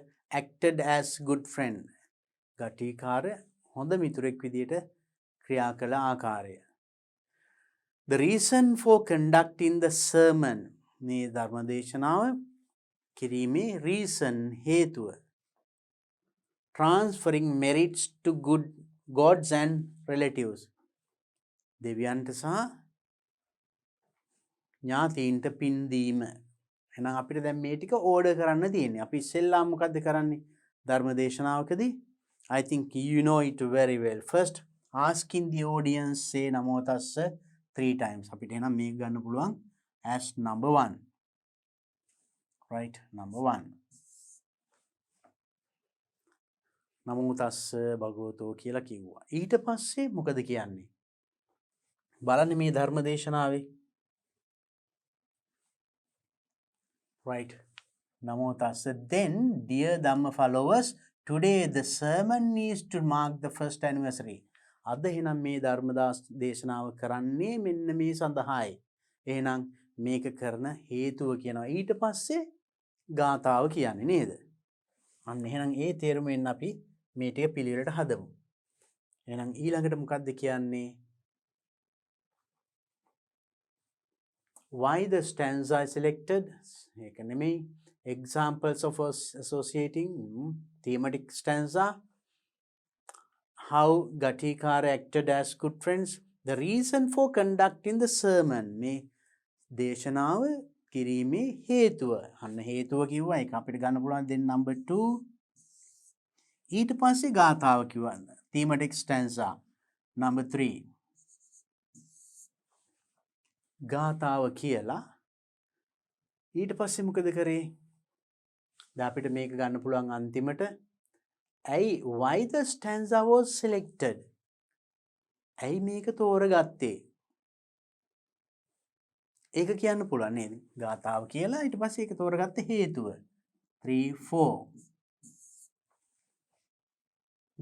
acted as good friend. Gatikara හොඳ මිතුරෙක් විදිහට ක්‍රියා කළ ආකාරය. The reason for conducting the sermon. මේ ධර්ම දේශනාව කිරීමේ reason හේතුව. Transferring merits to good gods and relatives. දෙවියන්ට සහ ඥාතීන්ට පින් දීම. එහෙනම් අපිට දැන් මේ ටික ඕඩර් කරන්න තියෙන්නේ. අපි ඉස්සෙල්ලා මොකද්ද කරන්නේ? ධර්ම දේශනාවකදී I think you know it very well. First asking the audience say namo tassa 3 times. අපිට එහෙනම් මේක ගන්න පුළුවන් as number 1. Right? Number 1. නමෝ තස්ස භගවතෝ කියලා කිව්වා. ඊට පස්සේ මොකද කියන්නේ? බලන්න මේ ධර්ම දේශනාවේ. Right. Namo tassa. Then, dear Dhamma followers, today the sermon is to mark the first anniversary. අද එහෙනම් මේ ධර්ම දේශනාව කරන්නේ මෙන්න මේ සඳහායි. එහෙනම් මේක කරන හේතුව කියනවා. ඊට පස්සේ ගාථාව කියන්නේ නේද? අන්න එහෙනම් ඒ තේරුමෙන් අපි මේ ටික පිළිවෙලට හදමු. එහෙනම් ඊළඟට මොකද්ද කියන්නේ? why the stanza is selected? ඒක නෙමෙයි. Examples of associating thematic stanza. How Gatikara acted as good friends. The reason for conducting the sermon. මේ දේශනාව කිරීමේ හේතුව. අන්න හේතුව කිව්වා. ඒක අපිට ගන්න පුළුවන් then number 2. ඊට පස්සේ ගාථාව කිව්වා. Thematic stanza. Number 3. ගාථාව කියලා ඊට පස්සේ මොකද කරේ? දැන් අපිට මේක ගන්න පුළුවන් අන්තිමට ඇයි why the stanza was selected? ඇයි මේක තෝරගත්තේ? ඒක කියන්න පුළුවන් නේද? ගාථාව කියලා ඊට පස්සේ ඒක තෝරගත්ත හේතුව. 3 4.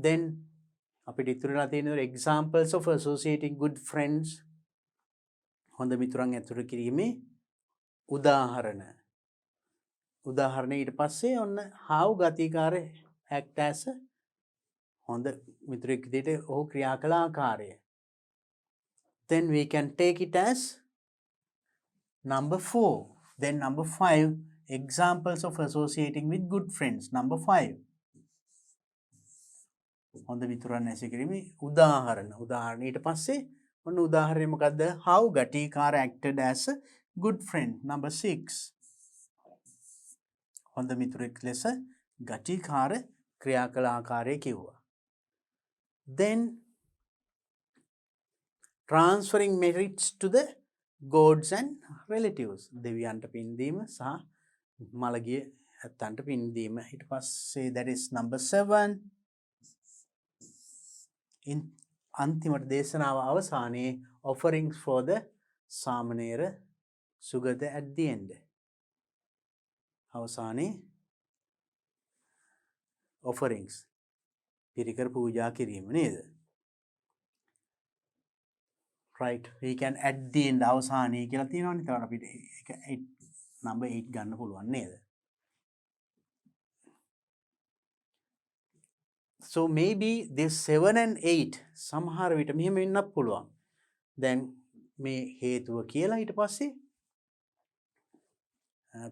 Then අපිට ඉතුරුලා තියෙන examples of associating good friends. හොඳ මිතුරන් ඇතුළු කිරීමේ උදාහරණ. උදාහරණ ඊට පස්සේ ඔන්න how ගතිකාර act as හොඳ මිතුරෙක් විදිහට ඔහු ක්‍රියා කළ ආකාරය. Then we can take it as number 4. Then number 5, examples of associating with good friends. Number 5. හොඳ මිතුරන් ඇසු කිරීමේ උදාහරණ. උදාහරණ ඊට පස්සේ ඔන්න උදාහරණය මොකද්ද? How ගතිකාර acted as a good friend. Number 6. හොඳ මිතුරෙක් ලෙස ගතිකාර ක්‍රියා කළ ආකාරය කිව්වා. Then transferring merits to the gods and relatives. දෙවියන්ට පින් දීම සහ මළගිය ඇත්තන්ට පින් දීම. ඊට පස්සේ that is number 7. in අන්තිමට දේශනාව අවසානයේ offerings for the සාමණේර සුගත at the end. අවසානයේ offerings පිරිකර පූජා කිරීම නේද? Right, we can at the end අවසානයේ කියලා තියෙනවනේ. ඒතකොට අපිට ඒක number 8 ගන්න පුළුවන් නේද? So maybe this 7 and 8 සමහර විට මෙහෙම වෙන්නත් පුළුවන්. දැන් මේ හේතුව කියලා ඊට පස්සේ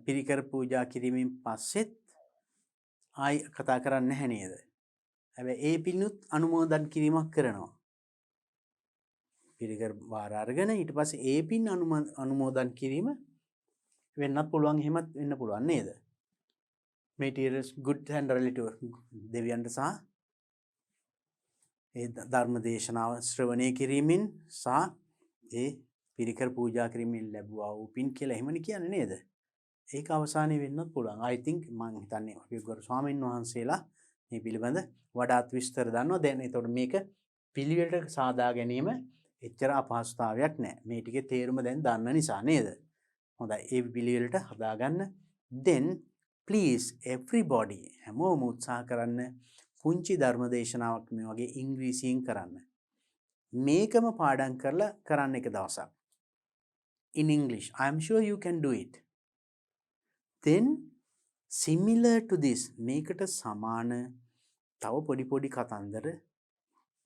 පිරිකර පූජා කිරීමෙන් පස්සෙත් ආයි කතා කරන්නේ නැහැ නේද? හැබැයි ඒ පිළිනුත් අනුමෝදන් කිරීමක් කරනවා. පිරිකර වාර අරගෙන ඊට පස්සේ ඒ පින් අනුමෝදන් කිරීම වෙන්නත් පුළුවන්. එහෙමත් වෙන්න පුළුවන් නේද? materials good and relative දෙවියන්ට සහ ඒ ධර්ම දේශනාව ශ්‍රවණය කිරීමෙන් සහ ඒ පිරිකර පූජා කිරීමෙන් ලැබුවා වූ පින් කියලා එහෙමනේ කියන්නේ නේද? ඒක අවසානයේ වෙන්නත් පුළුවන්. I think මම හිතන්නේ අපි ගොර ස්වාමීන් වහන්සේලා මේ පිළිබඳ වඩාත් විස්තර දන්නවා. දැන් ඒතකොට මේක පිළිවෙලට සාදා ගැනීම එච්චර අපහසුතාවයක් නැහැ. මේ ටිකේ තේරුම දැන් දන්න නිසා නේද? හොඳයි. ඒ පිළිවෙලට හදාගන්න. Then please everybody හැමෝම උත්සාහ කරන්න පුංචි ධර්ම දේශනාවක් මේ වගේ ඉංග්‍රීසියෙන් කරන්න. මේකම පාඩම් කරලා කරන්න එක දවසක්. In English. I am sure you can do it. Then similar to this මේකට සමාන තව පොඩි පොඩි කතන්දර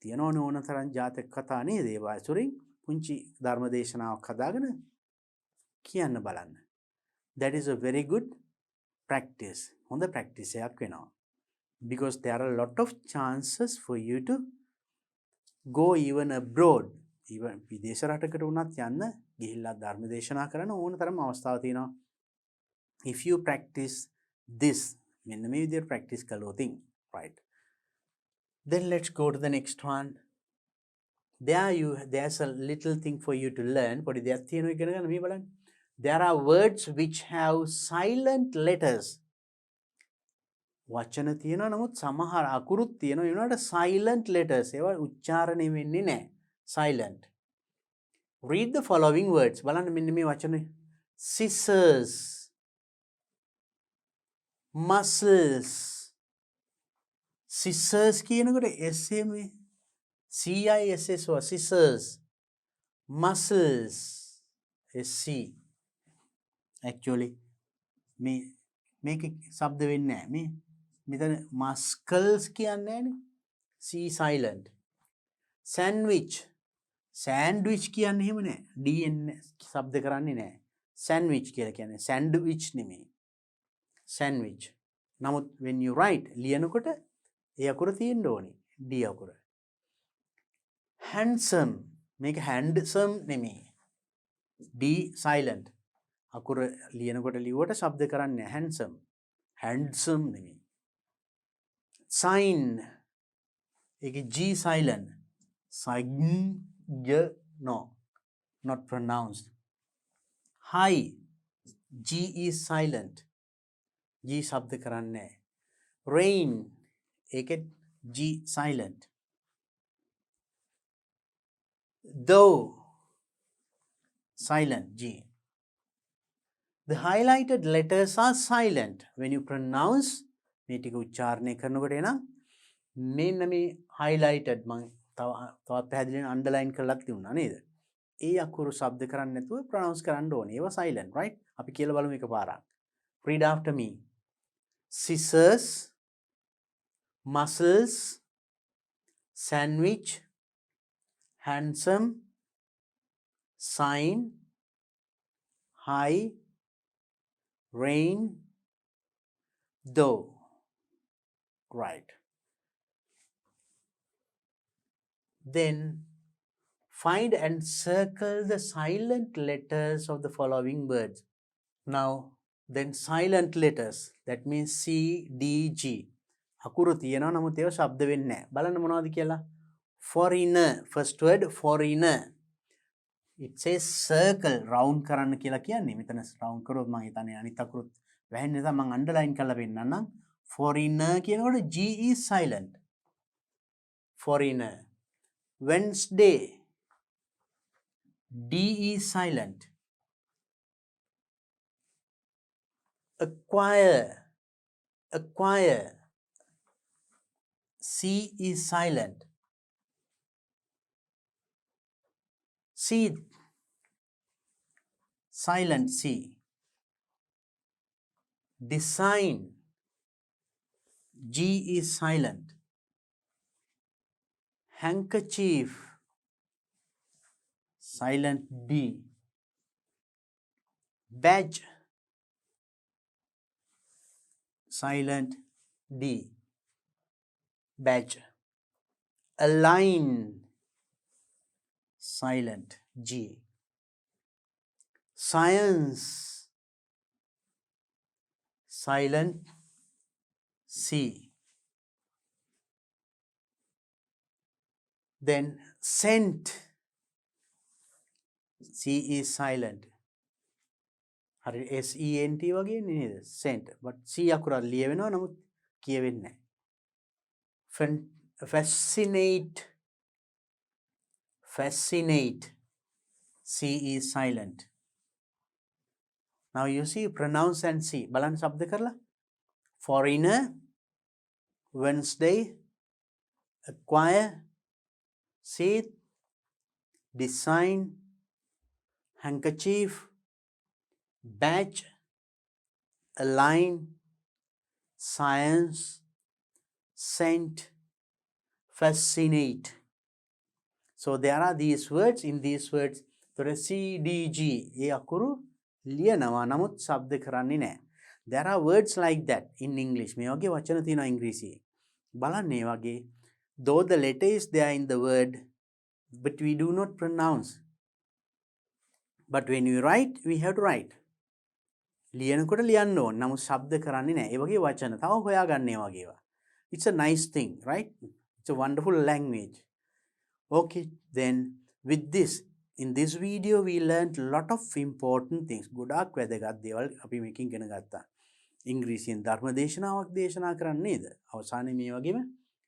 තියෙනවනේ ඕන තරම් ජාතක කතා නේද? ඒවා ඇසුරින් පුංචි ධර්ම දේශනාවක් හදාගෙන කියන්න බලන්න. That is a very good practice. හොඳ practice එකක් වෙනවා. Because there are a lot of chances for you to go even abroad. Even විදේශ රටකට වුණත් යන්න ගිහිල්ලා ධර්ම දේශනා කරන ඕන තරම් අවස්ථාවක් තියෙනවා. If you practice this, මෙන්න මේ විදිහට practice කළොත් right. Then let's go to the next one. There's a little thing for you to learn. පොඩි දෙයක් තියෙනවා ඉගෙන ගන්න මේ බලන්න. There are words which have silent letters. වචන තියෙනවා නමුත් සමහර අකුරුත් තියෙනවා ඒනට silent letters. ඒවා උච්චාරණය වෙන්නේ නැහැ. Silent. Read the following words. බලන්න මෙන්න මේ වචන. Scissors. Muscles. Scissors කියනකොට SM CISS or scissors. Muscles. SC. Actually මේක શબ્ද වෙන්නේ නැහැ. මෙතන muscles කියන්නේ නැහැනේ. C silent. Sandwich. Sandwich කියන්නේ එහෙම නැහැ. D N શબ્ද කරන්නේ නැහැ. sandwich කියලා කියන්නේ sandwich නෙමෙයි. sandwich. නමුත් when you write ලියනකොට ඒ අකුර තියෙන්න ඕනේ. D අකුර. handsome මේක handsome නෙමෙයි. D silent. අකුර ලියනකොට ලිව්වට ශබ්ද කරන්නේ handsome. handsome නෙමෙයි. sign ඒක G silent. sign no not pronounced. high G is silent. G ශබ්ද කරන්නේ. rain ඒකෙත් G silent. though silent G. The highlighted letters are silent when you pronounce මේ ටික උච්චාරණය කරනකොට එනම් මෙන්න මේ highlighted මම තවත් පැහැදිලිව underline කරලා තියුණා නේද? ඒ අකුරු ශබ්ද කරන්නේ නැතුව pronounce කරන්න ඕනේ. ඒවා silent, right? අපි කියලා බලමු එකපාරක්. Read after me. Scissors, muscles, sandwich, handsome, sign, high, rain, though. Right. Then find and circle the silent letters of the following words. Now, then silent letters, that means C, D, G. අකුරු තියෙනවා නමුත් ඒවා ශබ්ද වෙන්නේ නැහැ. බලන්න මොනවද කියලා? Foreigner, first word foreigner. It says circle, round කරන්න කියලා කියන්නේ. මෙතන round කරොත් මම හිතන්නේ අනිත් අකුරුත් වැහෙන්න නිසා මම underline කරලා පෙන්නන්නම්. Foreigner කියනකොට G is silent. Foreigner. Wednesday, D is silent. Acquire, acquire, C is silent. Seed, silent C. Design, G is silent. Handkerchief, silent D. Badge, silent D. Badge. Align, silent G. Science, silent C. Then scent, C is silent. හරි SENT වගේ නේද? scent. but C අකුර ලියවෙනවා නමුත් කියවෙන්නේ නැහැ. Fascinate, fascinate, C is silent. Now you see pronounce and see. බලන්න ශබ්ද කරලා. Foreigner, Wednesday, acquire, seat, design, handkerchief, badge, align, science, scent, fascinate. So there are these words. In these words, there is C, D, G. ඒ අකුරු ලියනවා නමුත් ශබ්ද කරන්නේ නැහැ. There are words like that in English. මේ වගේ වචන තියෙනවා ඉංග්‍රීසියේ. බලන්න මේ වගේ though the letter is there in the word but we do not pronounce. But when we write, we have to write. ලියනකොට ලියන්න ඕන. නමුත් ශබ්ද කරන්නේ නැහැ. ඒ වගේ වචන තව හොයාගන්න ඒ වගේ ඒවා. It's a nice thing, right? It's a wonderful language. Okay, then with this, in this video we learned a lot of important things. ගොඩාක් වැදගත් දේවල් අපි මේකෙන් ඉගෙන ගත්තා. ඉංග්‍රීසියෙන් ධර්ම දේශනාවක් දේශනා කරන්නේ නේද? අවසානයේ මේ වගේම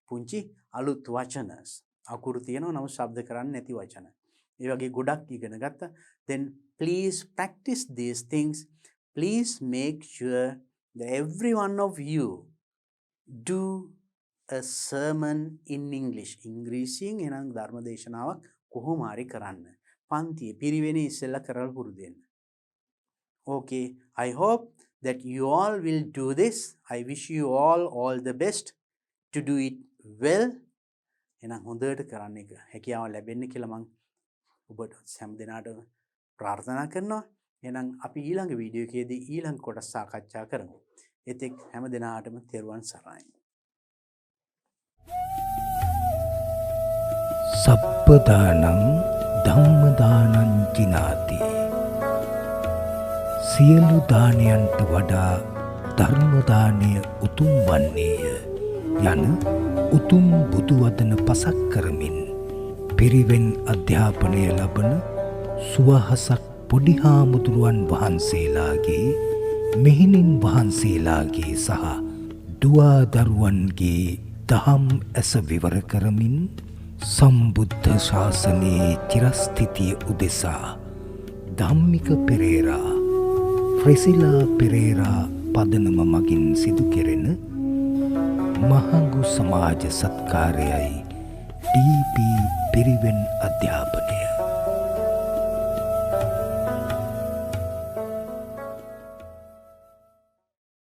පුංචි අලුත් වචන අකුරු තියෙනවා නමුත් ශබ්ද කරන්නේ නැති වචන. ඒ වගේ ගොඩක් ඉගෙන ගත්තා. Then please practice these things. Please make sure that every one of you do a sermon in English. ඉංග්‍රීසියෙන් එනම් ධර්ම දේශනාවක් කොහොම හරි කරන්න. පන්තියේ පිරිවෙනේ ඉස්සෙල්ලා කරලා පුරුදු වෙන්න. Okay, I hope that you all will do this. I wish you all the best to do it well. එහෙනම් හොඳට කරන්න එක හැකියාව ලැබෙන්න කියලා මම ඔබට හැම දිනාටම ප්‍රාර්ථනා කරනවා. එහෙනම් අපි ඊළඟ වීඩියෝ එකේදී ඊළඟ කොටස සාකච්ඡා කරමු. එතෙක් හැම දිනාටම තෙරුවන් සරණයි. සප්පදානං ධම්මදානං ජිනාති. සියලු දානයන්ට වඩා ධර්ම දානය උතුම් වන්නේය යන උතුම් බුදු වදන පසක් කරමින් පිරිවෙන් අධ්‍යාපනය ලබන සුවහසක් පොඩි හාමුදුරුවන් වහන්සේලාගේ මෙහෙණින් වහන්සේලාගේ සහ දුවා දරුවන්ගේ දහම් ඇස විවර කරමින් සම්බුද්ධ ශාසනයේ චිරස්ථිතිය උදෙසා ධම්මික පෙරේරා ෆ්‍රෙසිලා පෙරේරා පදනම මගින් සිදු කෙරෙන මහඟු සමාජ සත්කාරයයි ඩී.පී. පිරිවෙන් අධ්‍යාපනය.